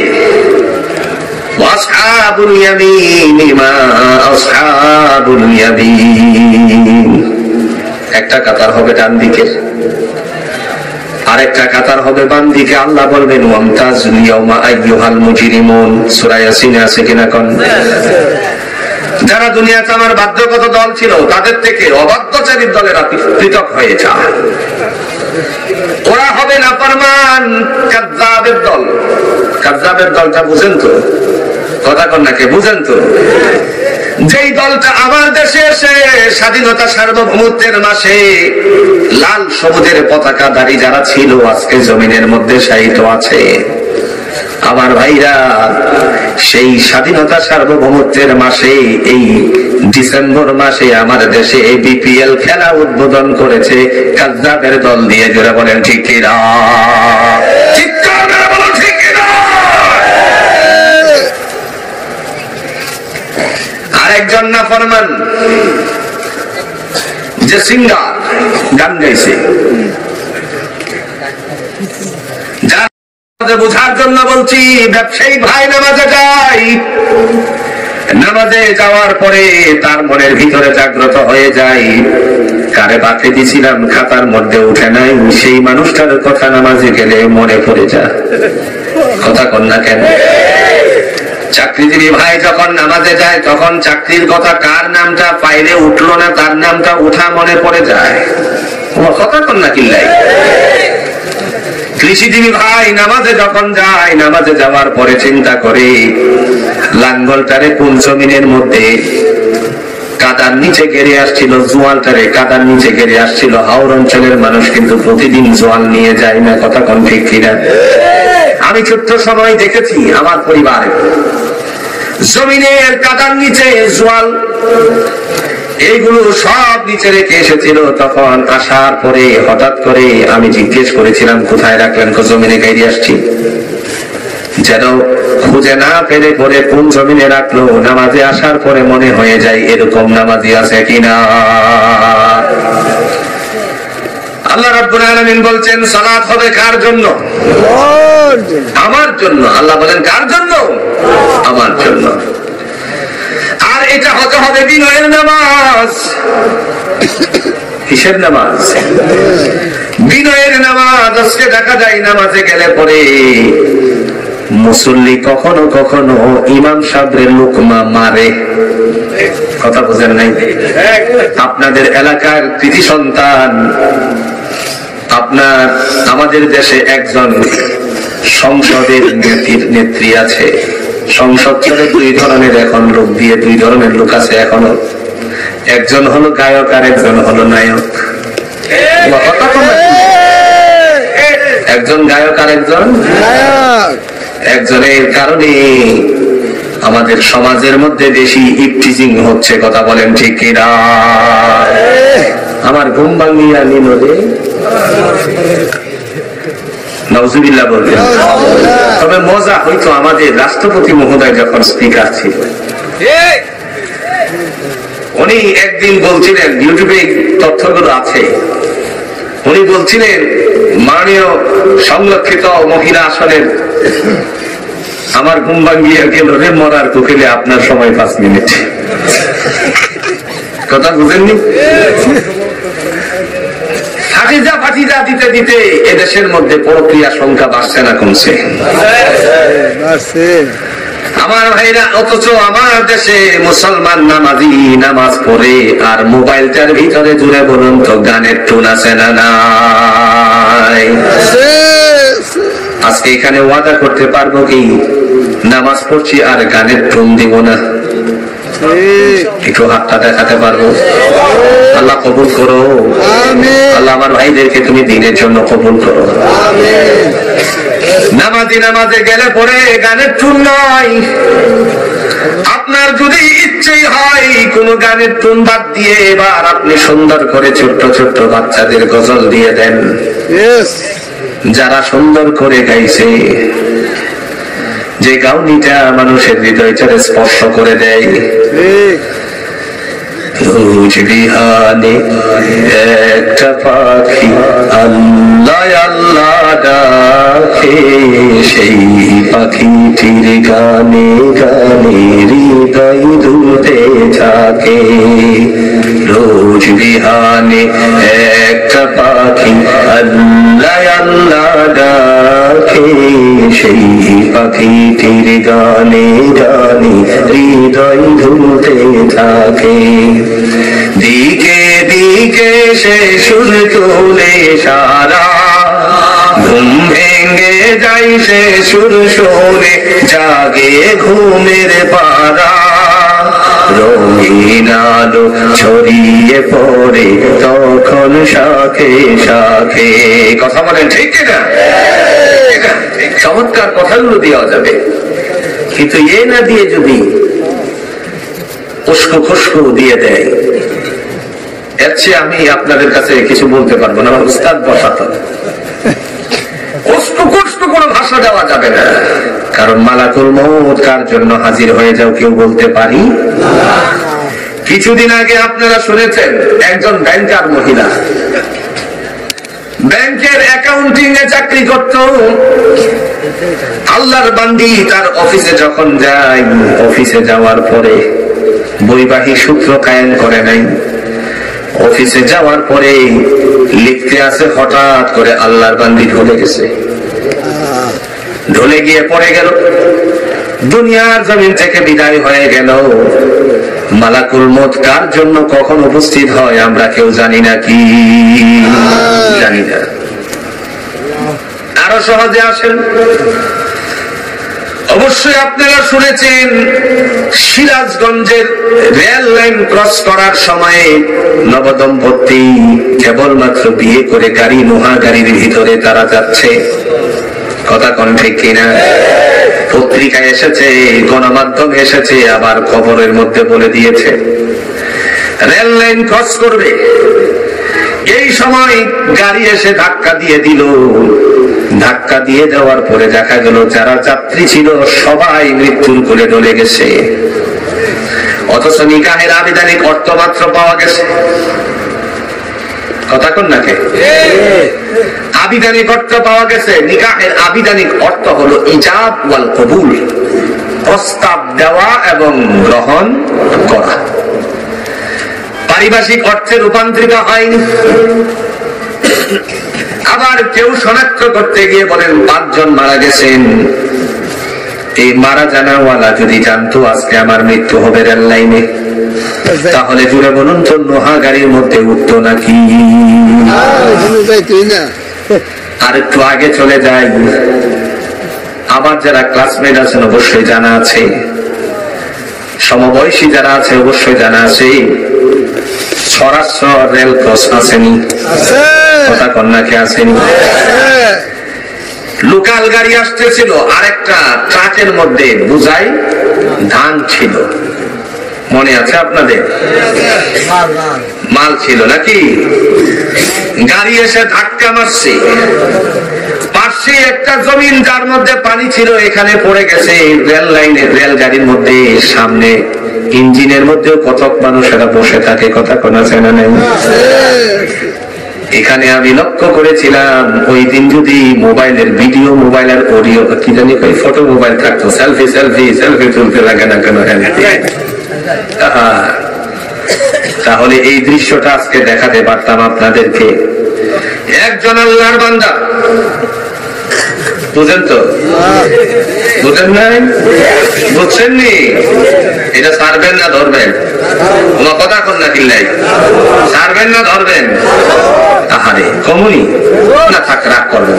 ওয়াসহাবুল ইয়ামিন মা আসহাবুল ইয়ামিন। একটা কাতার হবে ডান দিকের, আরেকটা কাতার হবে বাম দিকে, আল্লাহ বলবেন ওয়ামতাজুল ইয়াওমা আইয়ুহাল মুজরিমুন। সূরা ইয়াসিনে আছে কিনা কোন? যারা দুনিয়াতে আমার বাধ্যগত দল ছিল তাদের থেকে অবাধ্যচারীর দলেরা পৃথক হয়ে যায়। ওরা হবে নাফরমান কাযযাবের দল। কাযযাবের দলটা বুঝেন তো? কথা কন নাকি? বুঝেন তো? যেই দলটা আমার দেশে এসে স্বাধীনতা সার্বভৌমত্বের মাসে লাল সবুজের পতাকাধারী যারা ছিল আজকে জমিনের মধ্যে শায়িত আছে। আমার ভাইরা, সেই স্বাধীনতা সার্বভৌমত্বের মাসে এই ডিসেম্বর মাসে আমার দেশে বিপিএল খেলা উদ্বোধন করেছে কাযযাবের দল দিয়ে। জোরে বলেন ঠিক কিনা? চিৎকার করে বলেন ঠিক কিনা? আরেকজন নাফরমান যে সিঙ্গার গান গাইছে, বোঝার জন্য বলছি, ব্যবসায়ী ভাই নামাজে যায়, নামাজে যাওয়ার পরে তার মনের ভিতরে জাগ্রত হয়ে যায়, কারে বাকি দিছিলাম খাতার মধ্যে উঠে নাই, সেই মানুষটার কথা নামাজে গেলে মনে পড়ে যায়। কথা কন না কেন? চাকরিজীবী ভাই যখন নামাজে যায় তখন চাকরির কথা কার নামটা পাইলে উঠলো না তার নামটা উঠা মনে পড়ে যায়। কথা কন না কিল্লাই? কৃষিজীবী ভাই নামাজে যখন যায়, নামাজে যাওয়ার পরে চিন্তা করে লাঙ্গলটারে কোন জমিনের মধ্যে কাদার নিচে গেড়ে আসছিল, জোয়ালটারে কাদার নিচে গেড়ে আসছিল। হাওর অঞ্চলের মানুষ কিন্তু প্রতিদিন জোয়াল নিয়ে যায় না। কথা কোন ঠিক কিনা? আমি ছোট্ট সময় দেখেছি আমার পরিবারে জমিনের কাদার নিচে জোয়াল এইগুলো সব নিচে রেখে এসেছিল। তখন আসার পরে হঠাৎ করে আমি জিজ্ঞেস করেছিলাম কোথায় রাখলেন? জমিনে গাইরে আসছি। যেন খুঁজে না পেলে পরে কোন জমিনে রাখলো, নামাজে আসার পরে মনে হয়ে যায় এরকম নামাজি আছে কিনা। আল্লাহ রাব্বুল আলামিন বলছেন সালাত হবে কার জন্য? আমার জন্য। আল্লাহ বলেন কার জন্য? আমার জন্য। আর এটা হতে হবে বিনয়ের নামাজ। কিসের নামাজ? বিনয়ের নামাজ। আজকে দেখা যায় নামাজে গেলে পরে মুসল্লি কখনো কখনো ইমাম সাহেবের লোকমা মারে। কথা বুঝেন নাই? আপনাদের এলাকার কৃতি সন্তান, আপনার আমাদের দেশে একজন সংসদের নেত্রী আছে। সংসদ চলে দুই ধরনের, এখন লোক দিয়ে দুই ধরনের লোক আছে এখনো। একজন হলো গায়ক আর একজন হলো নায়ক। একজন গায়ক আর একজন নায়ক। একজনের কারণে আমাদের সমাজের মধ্যে বেশি ইফটিজিং হচ্ছে। কথা বলেন ঠিক কিনা? আমার ঘুম ভাঙিয়া নিল রে, নাউজুবিল্লাহ বলবেন। তবে মজা হইতো আমাদের রাষ্ট্রপতি মহোদয় যখন স্পিকার ছিল, উনি একদিন বলছিলেন, ইউটিউবে তথ্যগুলো আছে, উনি বলছিলেন মাননীয় সংরক্ষিত মহিলা আসনের আমার ঘুম ভাঙিয়া গেল রে মরার কোকিলে আপনার সময় 5 মিনিট। কথা বুঝেননি? ফাটিজা দিতে দিতে এদেশের মধ্যে প্রক্রিয়া সংখ্যা বাড়ছে না কমছে? আমার ভাইরা, অথচ আমার দেশে মুসলমান নামাজি নামাজ পড়ে আর মোবাইলটার ভিতরে জুড়ে বলুন তো গানের টুন আছে না নাই? আজকে এখানে ওয়াদা করতে পারবো কি নামাজ পড়ছি আর গানের টুন দিব না? একটু হাতটা দেখাতে পারবো? আল্লাহ কবুল করো। আল্লাহ আমার ভাইদেরকে তুমি দিনের জন্য কবুল করো। নামাজে গেলে পরে গানের টুন নয়। আপনার যদি ইচ্ছেই হয় কোন গানের টুন বাদ দিয়ে এবার আপনি সুন্দর করে ছোট্ট ছোট্ট বাচ্চাদের গজল দিয়ে দেন, যারা সুন্দর করে গাইছে, যে গাউনিটা মানুষের হৃদয়টারে স্পর্শ করে দেয়। রোজ বিহানে একটা পাখি আল্লাহ আল্লাহ ডাকে, সেই পাখিটির গানে গানে হৃদয় দুলতে থাকে। রোজ বিহানে একটা পাখি আল্লাহ আল্লাহ ডাকে, সেই পাখিটির গানে গানে হৃদয় ধুলতে থাকে। দিকে দিকে সে সুর তোলে সারা, ঘুম ভেঙে যাই সে সুর শোনে, জাগে ঘুমের পারা। রঙিন আলো ছড়িয়ে পড়ে তখন শাখে শাখে। কথা বলেন ঠিক না? চমৎকার কথাগুলো দেওয়া যাবে, কিন্তু এ না দিয়ে যদি উস্কো খুস্কো দিয়ে দেয়, এর চেয়ে আমি আপনাদের কাছে কিছু বলতে পারবো না। আমার উস্তাদ বসাত কোন ভাষা দেওয়া যাবে না, কারণ মালাকুল মউত কার জন্য হাজির হয়ে যাও কেউ বলতে পারি। কিছুদিন আগে আপনারা শুনেছেন একজন ব্যাংকার মহিলা ব্যাংকের অ্যাকাউন্টিং এ চাকরি করত। আল্লাহর বান্দি তার অফিসে যখন যায়, অফিসে যাওয়ার পরে বৈবাহিক সূত্র কায়েম করে নাই। অফিসে যাওয়ার পরে লিখতে আছে, হঠাৎ করে আল্লাহর বান্দি ঢলে গেছে। ঢলে গিয়ে পড়ে গেল, দুনিয়ার জমিন থেকে বিদায় হয়ে গেল। মালাকুল মউত কার জন্য কখন উপস্থিত হয় আমরা কেউ জানি না, কি জানি না। আরো সহজে আসেন, অবশ্যই আপনারা শুনেছেন সিরাজগঞ্জের রেল লাইন ক্রস করার সময়ে নবদম্পতি কেবলমাত্র বিয়ে করে গাড়ি, নোহা গাড়ির ভিতরে তারা যাচ্ছে। কথা কোন ঠিক কিনা? পত্রিকায় এসেছে, গণমাধ্যমে এসেছে, আবার খবরের মধ্যে বলে দিয়েছে রেল লাইন ক্রস করবে। এই সময় গাড়ি এসে ধাক্কা দিয়ে দিল। ধাক্কা দিয়ে দেওয়ার পরে দেখা গেল যারা যাত্রী ছিল সবাই মৃত্যুর কোলে ঢলে গেছে, অথচ নিকাহের আবিধানিক অর্থ মাত্র পাওয়া গেছে। কথা কোন নাকি? আবিধানিক অর্থ পাওয়া গেছে। নিকাহের আবিধানিক অর্থ হলো ইজাব ওয়াল কবুল, প্রস্তাব দেওয়া এবং গ্রহণ করা। পারিভাষিক অর্থে রূপান্তরিত হয়নি। আবার কেউ শনাক্ত করতে গিয়ে বলেন 5 জন মারা গেছেন। এই মারা জানাওয়ালা যদি জানতো আজকে আমার মৃত্যু হবে রেল লাইনে, তাহলে জুড়ে বলুন তো নোহা গাড়ির মধ্যে উঠতো নাকি? আর একটু আগে চলে যাই, আবার যারা ক্লাসমেট আছেন অবশ্যই জানা আছে, সমবয়সী যারা আছে অবশ্যই জানা আছে, সরাসরি রেল ক্রস আসেনি। কথা কন্যাকে আসেনি। লোকাল গাড়ি আসতেছিল, আরেকটা ট্রাকের মধ্যে বুঝাই ধান ছিল, মনে আছে আপনাদের? মাল ছিল নাকি? গাড়ি এসে ধাক্কা মারছে, পাশে একটা জমিন যার মধ্যে পানি ছিল এখানে পড়ে গেছে রেল লাইনে, রেল গাড়ির মধ্যে। সামনে ইঞ্জিনের মধ্যেও কতক মানুষেরা বসে থাকে। কথা কোনা চেনা নেই? এখানে আমি লক্ষ্য করেছিলাম ওই দিন যদি মোবাইলের ভিডিও, মোবাইলের অডিও, কি জানি ফটো মোবাইল থাকতো, সেলফি সেলফি সেলফি তুলতে লাগে না কেন? তাহলে এই দৃশ্যটা আজকে দেখাতে পারতাম আপনাদেরকে। একজন আল্লাহর বান্দা, বুঝেন তো? বুঝেন নাই? বুঝছেননি? এটা ছাড়বেন না ধরবেন? তোমার কথা কন না কিল্লাই, ছাড়বেন না ধরবেন? আহারে কমুনি না, থাক, রাগ করবেন।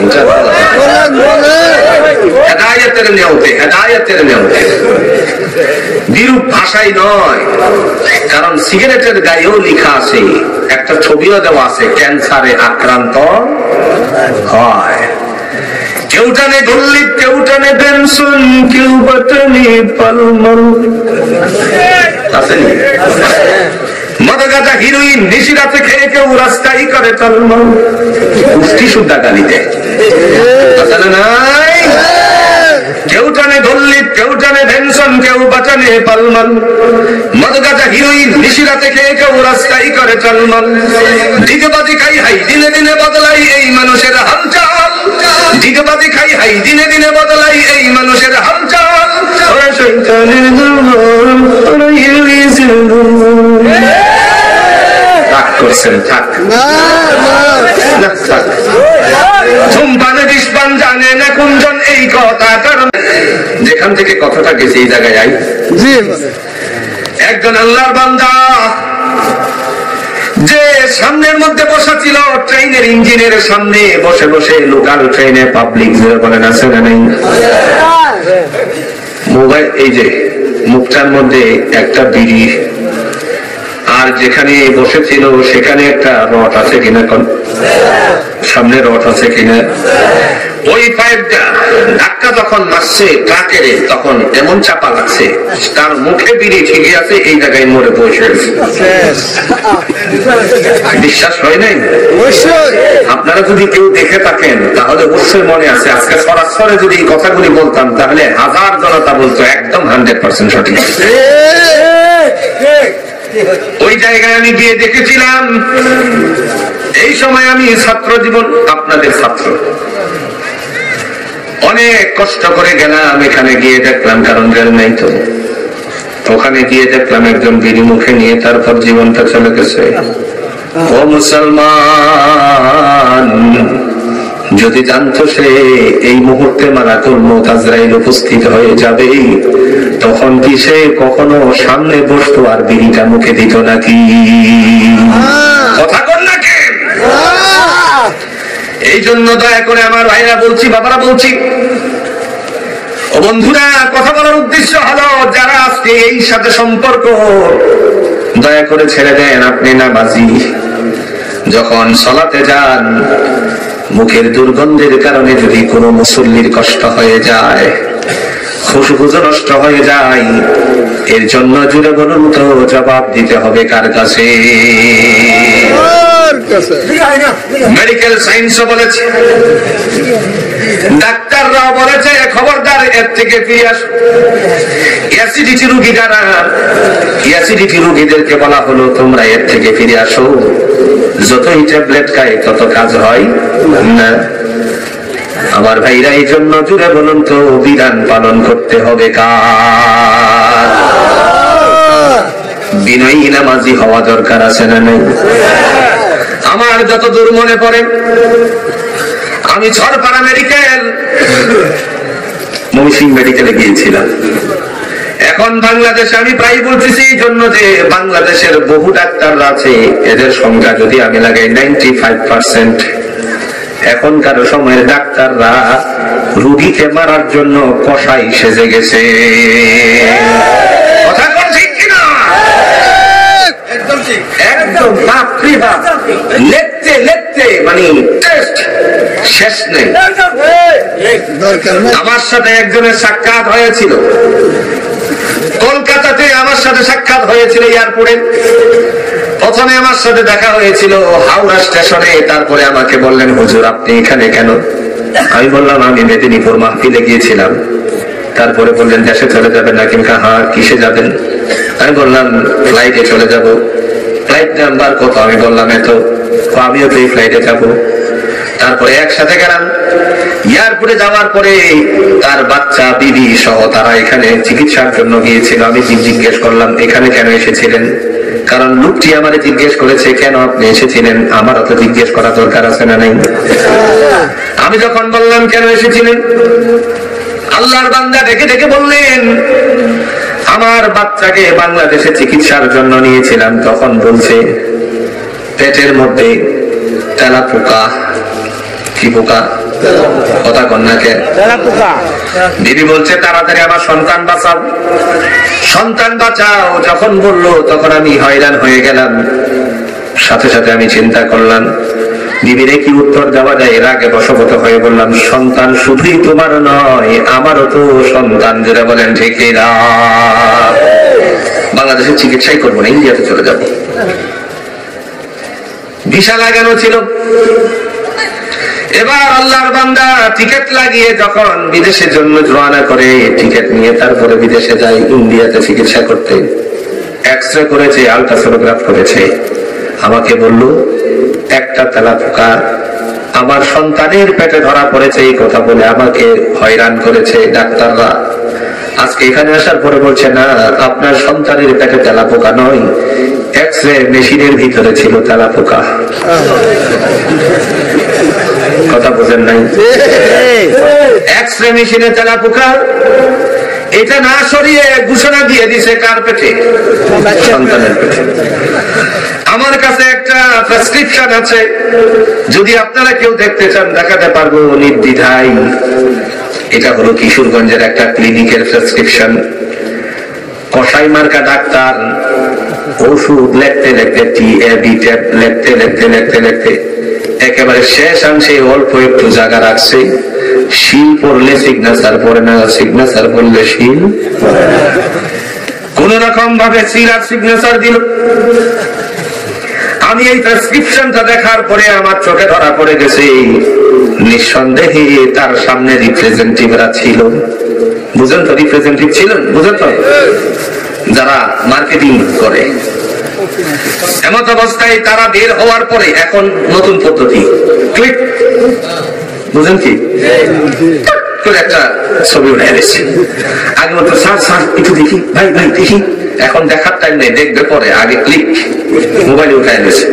হেদায়েতের নিয়তে, হেদায়েতের নিয়তে, বিরূপ ভাষাই নয়। কারণ সিগারেটের গায়েও লেখা আছে, একটা ছবিও দেওয়া আছে, ক্যান্সারে আক্রান্ত হয়। কেউ টানে গল্লি, কেউ টানে বেনসন, কেউ বা টানে পালমল। আসেনি? মদগাজা, হিরোইন, নিশিরাতে খেয়ে কেউ রাস্তাই করে টলমল। পুষ্টি শুদ্ধা গালি দেয়। আসলে নাই? কেউ টানে গল্লি, কেউ টানে বেনসন, কেউ বা টানে পালমল। মদগাজা, হিরোইন, নিশিরাতে খেয়ে কেউ রাস্তাই করে টলমল। ডিগবাজি খাই হাই, দিনে দিনে বদলাই এই মানুষের হালচাল। ডিগবাজি খাই হাই, দিনে দিনে বদলাই এই মানুষের হালচাল। ওরা শয়তানের দুর্বল, ওরা ইবলিসের দুর্বল। রাগ করছেন, থাক ধূমপানে বিষপান জানে না কোনজন, এই কথা কারণ যেখান থেকে কথাটা গেছে এই জায়গায় আই। একজন আল্লাহর বান্দা যে সামনের মধ্যে বসা ছিল, ট্রেনের ইঞ্জিনের সামনে বসে বসে, লোকাল ট্রেনে পাবলিক বলেন আছে না নেই, মোবাইল এই যে মুখটার মধ্যে একটা বিড়ি, আর যেখানে বসেছিল সেখানে একটা রড আছে কিনা, কোন সামনে রড আছে কিনা, ওই পাইপটা ধাক্কা যখন মারছে ট্রাকের, তখন এমন চাপা লাগছে তার মুখে বিড়ি ঠিকই আছে, এই জায়গায় মরে বসে। বিশ্বাস হয় নাই? আপনারা যদি কেউ দেখে থাকেন তাহলে অবশ্যই মনে আছে। আজকে সরাসরি যদি এই কথাগুলি বলতাম তাহলে হাজার জনতা বলতো একদম 100% সঠিক। ওই জায়গায় আমি গিয়ে দেখেছিলাম। এই সময় আমি ছাত্র জীবন, আপনাদের ছাত্র, অনেক কষ্ট করে গেলাম। এখানে গিয়ে দেখলাম, কারণ রেল নাই তো, ওখানে গিয়ে দেখলাম একজন বিড়ি মুখে নিয়ে তারপর জীবনটা চলে গেছে। ও মুসলমান, যদি জানতো সে এই মুহূর্তে মালাকুল মউত আজরাইল উপস্থিত হয়ে যাবে, তখন কি সে কখনো সামনে বসতো আর বিড়িটা মুখে দিত নাকি? কথা কর নাকি? এই জন্য দয়া করে আমার ভাইরা বলছি, বাবারা বলছি, ও বন্ধুরা, কথা বলার উদ্দেশ্য হলো যারা আজকে এই সাথে সম্পর্ক, দয়া করে ছেড়ে দেন। আপনি নামাজি, যখন সালাতে যান, মুখের দুর্গন্ধের কারণে যদি কোনো মুসল্লির কষ্ট হয়ে যায়, খুশবুজ নষ্ট হয়ে যায়, এর জন্য জুড়ে বলুন তো জবাব দিতে হবে কার কাছে? মেডিকেল সায়েন্সও বলেছে, ডাক্তাররাও বলেছে, খবরদার এর থেকে ফিরে আসো। অ্যাসিডিটি রোগী যারা, অ্যাসিডিটি রোগীদেরকে বলা হলো তোমরা এর থেকে ফিরে আসো। যতই ট্যাবলেট খায় তত কাজ হয় না। আমার ভাইরা, এই জন্য জুড়ে বলুন তো বিধান পালন করতে হবে কার? বিনয়ী নামাজি হওয়া দরকার আছে না নেই? আমার যত দূর মনে পড়ে, আমি ঝড়পাড়া মেডিকেল, মৌসিং মেডিকেলে গিয়েছিলাম। এখন বাংলাদেশে আমি প্রায় বলতেছি এই জন্য যে বাংলাদেশের বহু ডাক্তাররা আছে, এদের সংখ্যা যদি আমি লাগাই 95%, এখনকার সময়ের ডাক্তাররা রোগীকে মারার জন্য কসাই সেজে গেছে। কথা বলছি কিনা? একদম বাপরে বাপ, লেখতে লেখতে মানে টেস্ট শেষ নেই। আমার সাথে একজনের সাক্ষাৎ হয়েছিল কলকাতাতে, আমার সাথে সাক্ষাৎ হয়েছিল এয়ারপোর্টে। প্রথমে আমার সাথে দেখা হয়েছিল হাওড়া স্টেশনে, তারপরে আমাকে বললেন, হুজুর আপনি এখানে কেন? আমি বললাম আমি মেদিনীপুর মাহফিলে গিয়েছিলাম। তারপরে বললেন দেশে চলে যাবেন নাকি? হ্যাঁ। কিসে যাবেন? আমি বললাম ফ্লাইটে চলে যাব। ফ্লাইট নাম্বার কত? আমি বললাম এত। আমিও তো এই ফ্লাইটে যাব। তারপরে একসাথে গেলাম। এয়ারপোর্টে যাওয়ার পরে তার বাচ্চা, বিবি সহ তারা এখানে চিকিৎসার জন্য গিয়েছিল। আমি জিজ্ঞেস করলাম এখানে কেন এসেছিলেন? কারণ লোকটি আমারে জিজ্ঞেস করেছে কেন আপনি এসেছিলেন। আমারও তো জিজ্ঞেস করা দরকার আছে না নাই? আমি যখন বললাম কেন এসেছিলেন, আল্লাহর বান্দা ডেকে ডেকে বললেন আমার বাচ্চাকে বাংলাদেশে চিকিৎসার জন্য নিয়েছিলাম। তখন বলছে পেটের মধ্যে তেলা পোকা। কি পোকা? কথা কন্যাকে দিদি বলছে তাড়াতাড়ি আমার সন্তান বাঁচাও, সন্তান বাঁচাও। যখন বললো তখন আমি হয়রান হয়ে গেলাম। সাথে সাথে আমি চিন্তা করলাম বিবিরে কি উত্তর দেওয়া যায়। এর আগে বশবত হয়ে বললাম সন্তান শুধুই তোমার নয়, আমারও তো সন্তান। যেটা বলেন ঠিক না? বাংলাদেশের চিকিৎসাই করবো না, ইন্ডিয়াতে চলে যাবো। ভিসা লাগানো ছিল। এবার আল্লাহর বান্দা টিকিট লাগিয়ে যখন বিদেশের জন্য রওনা করে, টিকিট নিয়ে তারপরে বিদেশে যায় ইন্ডিয়াতে চিকিৎসা করতে। এক্সরে করেছে, আলট্রাসোনোগ্রাফ করেছে। আমাকে বলল একটা তেলা পোকা আমার সন্তানের পেটে ধরা পড়েছে। এই কথা বলে আমাকে হয়রান করেছে ডাক্তাররা। আজকে এখানে আসার পরে বলছে না আপনার সন্তানের পেটে তেলা পোকা নয়, এক্স এক্স-রে মেশিনের ভিতরে ছিল তেলাপোকা। কথা বোঝেন নাই? এক্স-রে মেশিনে তেলাপোকা, এটা না সরিয়ে ঘোষণা দিয়ে দিছে কার পেটে? সন্তানের পেটে। আমার কাছে একটা প্রেসক্রিপশন আছে, যদি আপনারা কেউ দেখতে চান দেখাতে পারবো নির্দ্বিধায়। এটা হলো কিশোরগঞ্জের একটা ক্লিনিকের প্রেসক্রিপশন। কসাই মার্কা ডাক্তার ওষুধ লিখতে লিখতে টিএবি ট্যাব লিখতে লিখতে লিখতে লিখতে একেবারে শেষ অংশে অল্প একটু জায়গা রাখছে। শিল পড়লে সিগনেচার পড়ে না, সিগনেচার পড়লে শিল। কোন রকম ভাবে সিল আর সিগনেচার দিল। আমি এই প্রেসক্রিপশনটা দেখার পরে আমার চোখে ধরা পড়ে গেছে, নিঃসন্দেহে তার সামনে রিপ্রেজেন্টেটিভরা ছিল। বুঝেন তো? রিপ্রেজেন্টেটিভ ছিলেন, বুঝেন তো? যারা মার্কেটিং করে। এমত অবস্থায় তারা বের হওয়ার পরে এখন নতুন পদ্ধতি, ক্লিক, বুঝেন কি, একটা ছবি উঠে দিচ্ছে। আগে বলতো স্যার স্যার একটু দেখি, ভাই ভাই দেখি। এখন দেখার টাইম নেই, দেখবে পরে, আগে ক্লিক, মোবাইলে উঠে দিচ্ছে।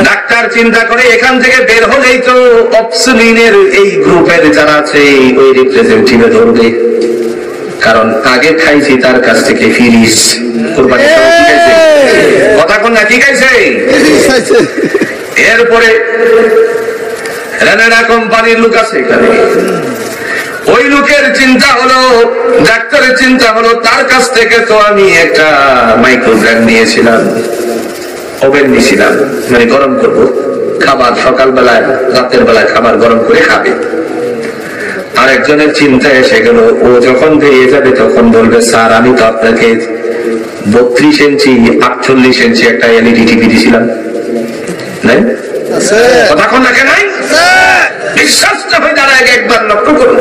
ডাক্তার চিন্তা করে এখান থেকে বের হলেই তো অপসলিনের এই গ্রুপের যারা আছে ওই রিপ্রেজেন্টেটিভে ধরবে, কারণ আগে খাইছি তার কাছ থেকে ফিরিস। কথা কোন না, কি খাইছে? এরপরে রেনেডা কোম্পানির লোক আছে এখানে, ওই লোকের চিন্তা হলো, ডাক্তারের চিন্তা হলো তার কাছ থেকে তো আমি একটা মাইক্রোগ্রাম নিয়েছিলাম, ওভেন নিয়েছিলাম, মানে গরম করবো খাবার, সকালবেলায় রাতের বেলায় খাবার গরম করে খাবে। আরেকজনের চিন্তা এসে গেল, ও যখন বেরিয়ে যাবে তখন বলবে স্যার আমি তো আপনাকে 32 ইঞ্চি 48 ইঞ্চি একটা এলইডি টিভি দিয়েছিলাম। কথা না কেন? বিশ্বাসটা হয়ে দাঁড়ায়, একবার লক্ষ্য করুন।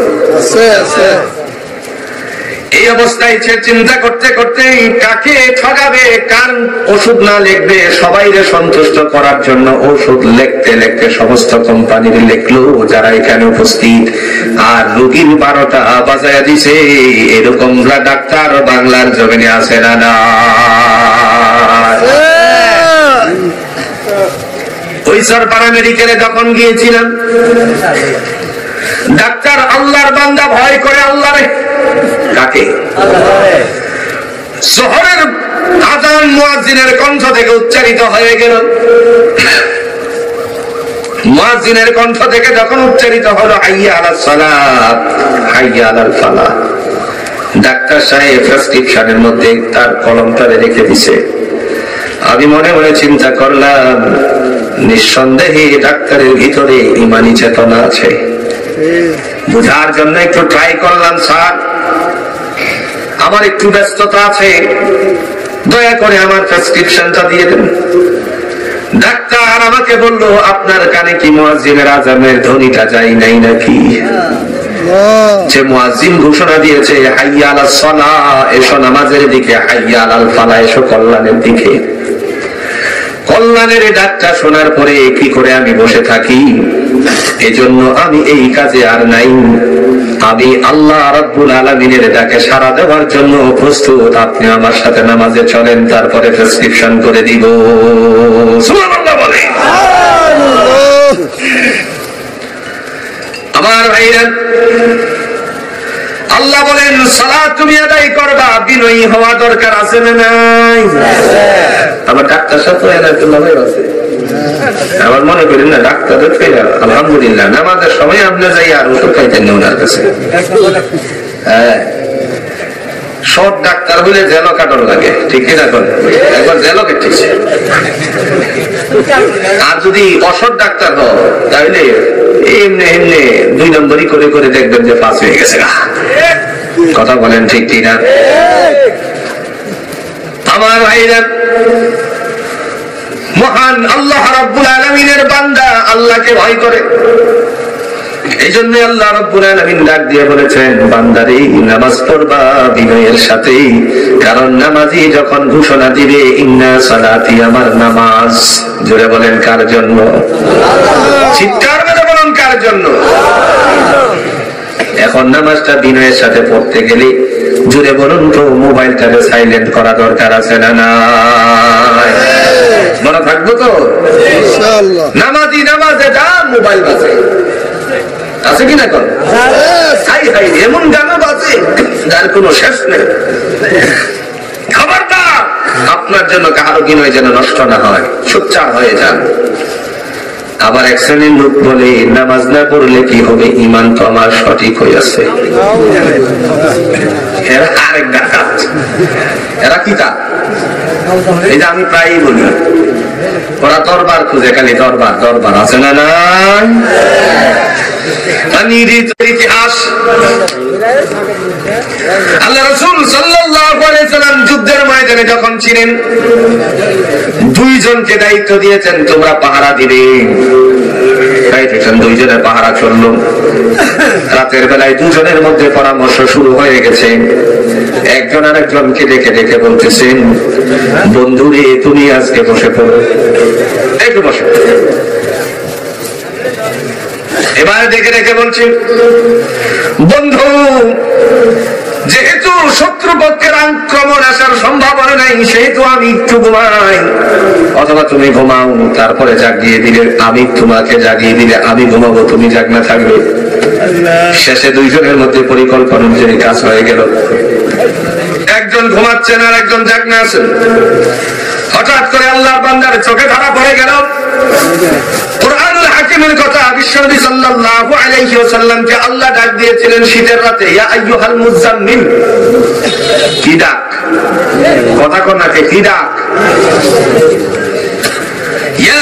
এই অবস্থায় চিন্তা করতে করতে কাকে ঠগাবে, কার ওষুধ না লিখবে, সবাই সন্তুষ্ট করার জন্য ওষুধ লিখতে লিখতে সমস্ত কোম্পানির লিখলো যারা এখানে উপস্থিত, আর রোগীর 12টা বাজায় দিছে। এরকম ডাক্তার বাংলার জমিনে আছে না? না। ওই সরপাড়া মেডিকেলে যখন গিয়েছিলাম, ডাক্তার আল্লাহর বান্দা ভয় করে আল্লাহরে। কাকে? শহরের আযান মুয়াজ্জিনের কণ্ঠ থেকে উচ্চারিত হয়ে গেল। মুয়াজ্জিনের কণ্ঠ থেকে যখন উচ্চারিত হলো হাইয়া আলাস সালাত, হাইয়া আলাল ফালাহ, ডাক্তার সাহেব প্রেসক্রিপশনের মধ্যে তার কলমটা রেখে দিছে। আমি মনে মনে চিন্তা করলাম, নিঃসন্দেহে ডাক্তারের ভিতরে ঈমানি চেতনা আছে। বুঝার জন্য একটু ট্রাই করলাম, স্যার আমার একটু ব্যস্ততা আছে, দয়া করে আমার প্রেসক্রিপশনটা দিয়ে দেন। ডাক্তার আমাকে বললো, আপনার কানে কি মুয়াজ্জিনের আযানের ধ্বনিটা যায় নাই নাকি? যে মুয়াজ্জিন ঘোষণা দিয়েছে হাইয়া আলাস সালাহ, এসো নামাজের দিকে, হাইয়া আলাল ফালাহ, এসো কল্যাণের দিকে। কল্যাণের ডাকটা শোনার পরে কি করে আমি বসে থাকি? এজন্য আমি এই কাজে আর নাই। আমি আল্লাহ রাব্বুল আলামিনের ডাকে সাড়া দেওয়ার জন্য প্রস্তুত। আপনি আমার সাথে নামাজে চলেন, তারপরে প্রেসক্রিপশন করে দিব। সুবহানাল্লাহ বলে। আমার ভাইরা, আল্লাহ বলেন সালাত তুমি আদায় করবা, বিনয়ী হওয়া দরকার আছে না নাই? আমার ডাক্তার সাথে এনায়তুল্লাহ ভাই আছে, আমার মনে করি না ডাক্তার, আলহামদুলিল্লাহ নামাজের সময় আপনি যাই আর ওষুধ খাইতেন না ওনার কাছে। হ্যাঁ, সব ডাক্তার হলে জেলও কাটন লাগে, ঠিক কিনা? একবার জেলও কেটেছে। আর যদি অসৎ ডাক্তার হও তাহলে এমনি এমনি 2 নম্বরই করে করে দেখবেন যে পাস হয়ে গেছে। কথা বলেন ঠিক কিনা? আমার ভাইরা, মহান আল্লাহ রাব্বুল আলামিনের বান্দা আল্লাহকে ভয় করে। এই জন্য আল্লাহ রাব্বুল আলামিন ডাক দিয়ে বলেছেন, বান্দারে নামাজ পড়বা বিনয়ের সাথে, কারণ নামাজি যখন ঘোষণা দিবে ইন্না সালাতি, আমার নামাজ, জোরে বলেন কার জন্য? চিৎকার করে বলেন কার জন্য? এখন নামাজটা বিনয়ের সাথে পড়তে গেলে জোরে বলুন তো মোবাইলটাকে সাইলেন্ট করা দরকার আছে না নাই? নামাজি নামাজে যা, মোবাইল বাজে, আছে কিনা কোন? হাই হাই, এমন গান বাজে যার কোনো শেষ নেই। খবরদার, আপনার জন্য কারো বিনয় যেন নষ্ট না হয়, সোচ্চার হয়ে যান। আবার এক শ্রেণীর লোক বলে, নামাজ না পড়লে কি হবে, ঈমান তো আমার সঠিক হয়ে আছে। এরা আরেক ডাকাত, এরা কি তা? এই যে আমি প্রায়ই বলি, ওরা দরবার খুঁজে, খালি দরবার দরবার, আছে না? না, ইতিহাস আল্লাহ রাসূল সাল্লাল্লাহু আলাইহি সাল্লাম যুদ্ধের ময়দানে যখন ছিলেন, দুইজনকে দায়িত্ব দিয়েছেন, তোমরা পাহারা দিবে। দুইজনের পাহারা চললো। রাতের বেলায় দুজনের মধ্যে পরামর্শ শুরু হয়ে গেছে। একজন আরেকজনকে ডেকে ডেকে বলতেছেন, বন্ধুরে তুমি আজকে বসে পড়ো, একটু বসে। এবার ডেকে ডেকে বলছি, বন্ধু, যেহেতু শত্রুপক্ষের আক্রমণ আসার সম্ভাবনা নাই, সেহেতু আমি একটু ঘুমাই, অথবা তুমি ঘুমাও, তারপরে জাগিয়ে দিলে আমি তোমাকে জাগিয়ে দিলে আমি ঘুমাবো, তুমি জাগনা থাকবে। শেষে দুইজনের মধ্যে পরিকল্পনা অনুযায়ী কাজ হয়ে গেল। একজন ঘুমাচ্ছেন আর একজন জাগনা আছেন। হঠাৎ করে আল্লাহর বান্দার চোখে ধরা পড়ে গেল কুরআনুল হাকিমের কথা। বিশ্বনবী সাল্লাল্লাহু আলাইহি ওয়াসাল্লামকে আল্লাহ ডাক দিয়েছিলেন শীতের রাতে, ইয়া আইয়ুহাল মুযাম্মিল। কি ডাক? কথা কোন নাকি? কি ডাক? ইয়া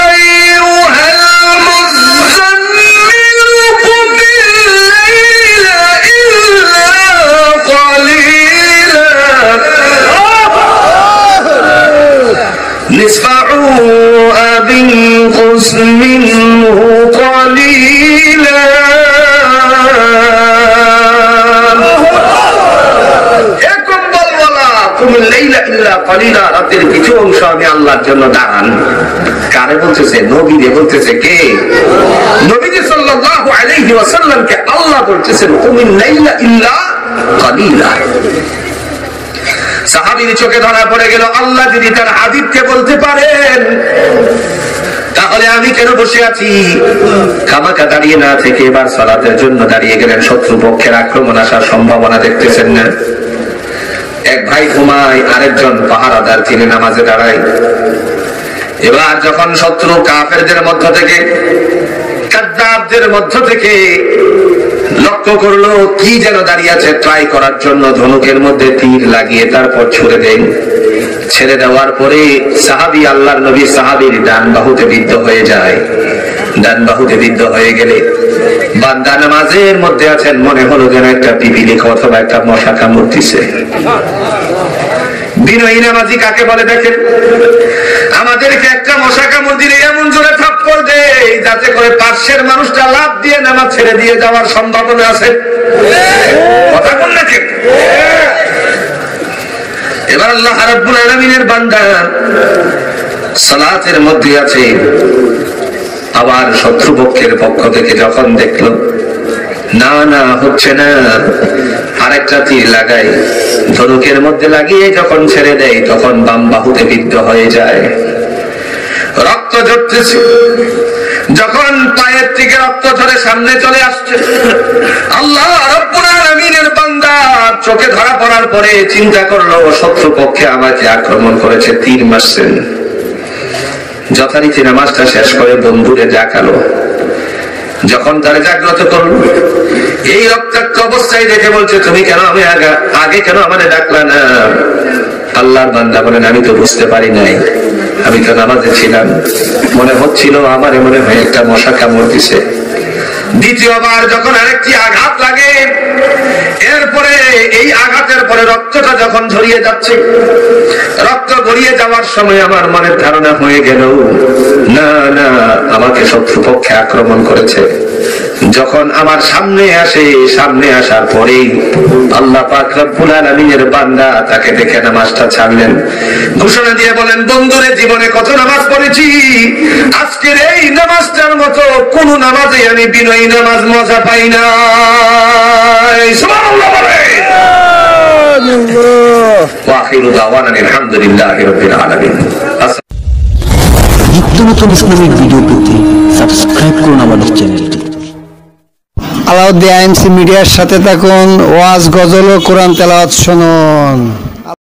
আইয়ুহাল মুযাম্মিল কুমিল লাইলা ইল্লা ক্বালিলা নিসফাহু আবিনকুস মিনহু ক্বালিলা। রাতের কিছু অংশ আমি আল্লাহর জন্য দাঁড়ান। কারে বলতেছে? নবীরে বলতেছে। কে? নবীজি সাল্লাল্লাহু আলাইহি ওয়াসাল্লামকে আল্লাহ বলতেছেন কুমিল লাইলা ইল্লা ক্বালিলা। সাহাবীর চোখে ধরা পড়ে গেল, আল্লাহ যদি তার হাবিবকে বলতে পারেন, তাহলে আমি কেন বসে আছি? খামাকা দাঁড়িয়ে না থেকে এবার সালাতের জন্য দাঁড়িয়ে গেলেন। শত্রুপক্ষের আক্রমণ আসার সম্ভাবনা দেখতেছেন না। এক ভাই ঘুমায়, আরেকজন পাহারাদার তিনি নামাজে দাঁড়ায়। এবার যখন শত্রু কাফেরদের মধ্য থেকে, কাযযাবদের মধ্য থেকে লক্ষ্য করলো কি যেন দাঁড়িয়ে আছে, ট্রাই করার জন্য ধনুকের মধ্যে তীর লাগিয়ে তারপর ছুড়ে দেন। ছেড়ে দেওয়ার পরে সাহাবী, আল্লাহর নবী সাহাবীর ডান বাহুতে বিদ্ধ হয়ে যায়। ডান বাহুতে বিদ্ধ হয়ে গেলে বান্দা নামাজের মধ্যে আছেন, মনে হলো যেন একটা পিপিলিক অথবা একটা মশা কামড় দিছে। বিনয়ী নামাজি কাকে বলে দেখেন? আমাদেরকে একটা মশা কামড় দিলে এমন জোরে থাপ্পড় দেয় যাতে করে পাশের মানুষটা লাফ দিয়ে নামাজ ছেড়ে দিয়ে যাওয়ার সম্ভাবনা আছে। কথা বল না কেন? এবার আল্লাহ রাব্বুল আলামিনের বান্দা সালাতের মধ্যে আছে, আবার শত্রুপক্ষের পক্ষ থেকে যখন দেখলো না না হচ্ছে না, আরেকটা তীর লাগাই, ধনুকের মধ্যে লাগিয়ে যখন ছেড়ে দেয় তখন বাম বাহুতে বিদ্ধ হয়ে যায়। রক্ত ঝরতেছে। যখন পায়ের থেকে রক্ত ঝরে সামনে চলে আসছে, আল্লাহ রাব্বুল আলামিনের বান্দা চোখে ধরা পড়ার পরে চিন্তা করলো শত্রুপক্ষে আমাকে আক্রমণ করেছে, তীর মারছেন। যথারীতি নামাজটা শেষ করে বন্ধুরে ডাকালো। যখন তার জাগ্রত করলো, এই রক্তাক্ত অবস্থায় দেখে বলছে, তুমি কেন আমি আগে কেন আমাদের ডাকলা না? আল্লাহর বান্দা বলেন, আমি তো বুঝতে পারি নাই, আমি তো নামাজে ছিলাম, মনে হচ্ছিল আমার মনে হয় একটা মশা কামড় দিছে। দ্বিতীয়বার যখন আরেকটি আঘাত লাগে, এরপরে এই আঘাতের পরে রক্তটা যখন ঝরিয়ে যাচ্ছে, রক্ত গড়িয়ে যাওয়ার সময় আমার মনের ধারণা হয়ে গেল না না, আমাকে শত্রুপক্ষে আক্রমণ করেছে। যখন আমার সামনে আসে, সামনে আসার পরেই আল্লাহ পাক রব্বুল আলামিনের বান্দা তাকে দেখে নামাজটা ছাড়লেন। ঘোষণা দিয়ে বলেন, বন্ধুরে জীবনে কত নামাজ পড়েছি, আজকের এই নামাজটার মতো কোন নামাজে আমি বিনয়ী নামাজ মজা পাই না। সুবহানাল্লাহ বলেন। ওয়া আখিরু দাওয়ানা আলহামদুলিল্লাহি রাব্বিল আলামিন। নিত্য নতুন ইসলামিক ভিডিও পেতে সাবস্ক্রাইব করুন আমাদের চ্যানেলটি। আলাউদ্দিন আইএমসি মিডিয়ার সাথে থাকুন, ওয়াজ গজল ও কোরআন তেলাওয়াত শুনুন।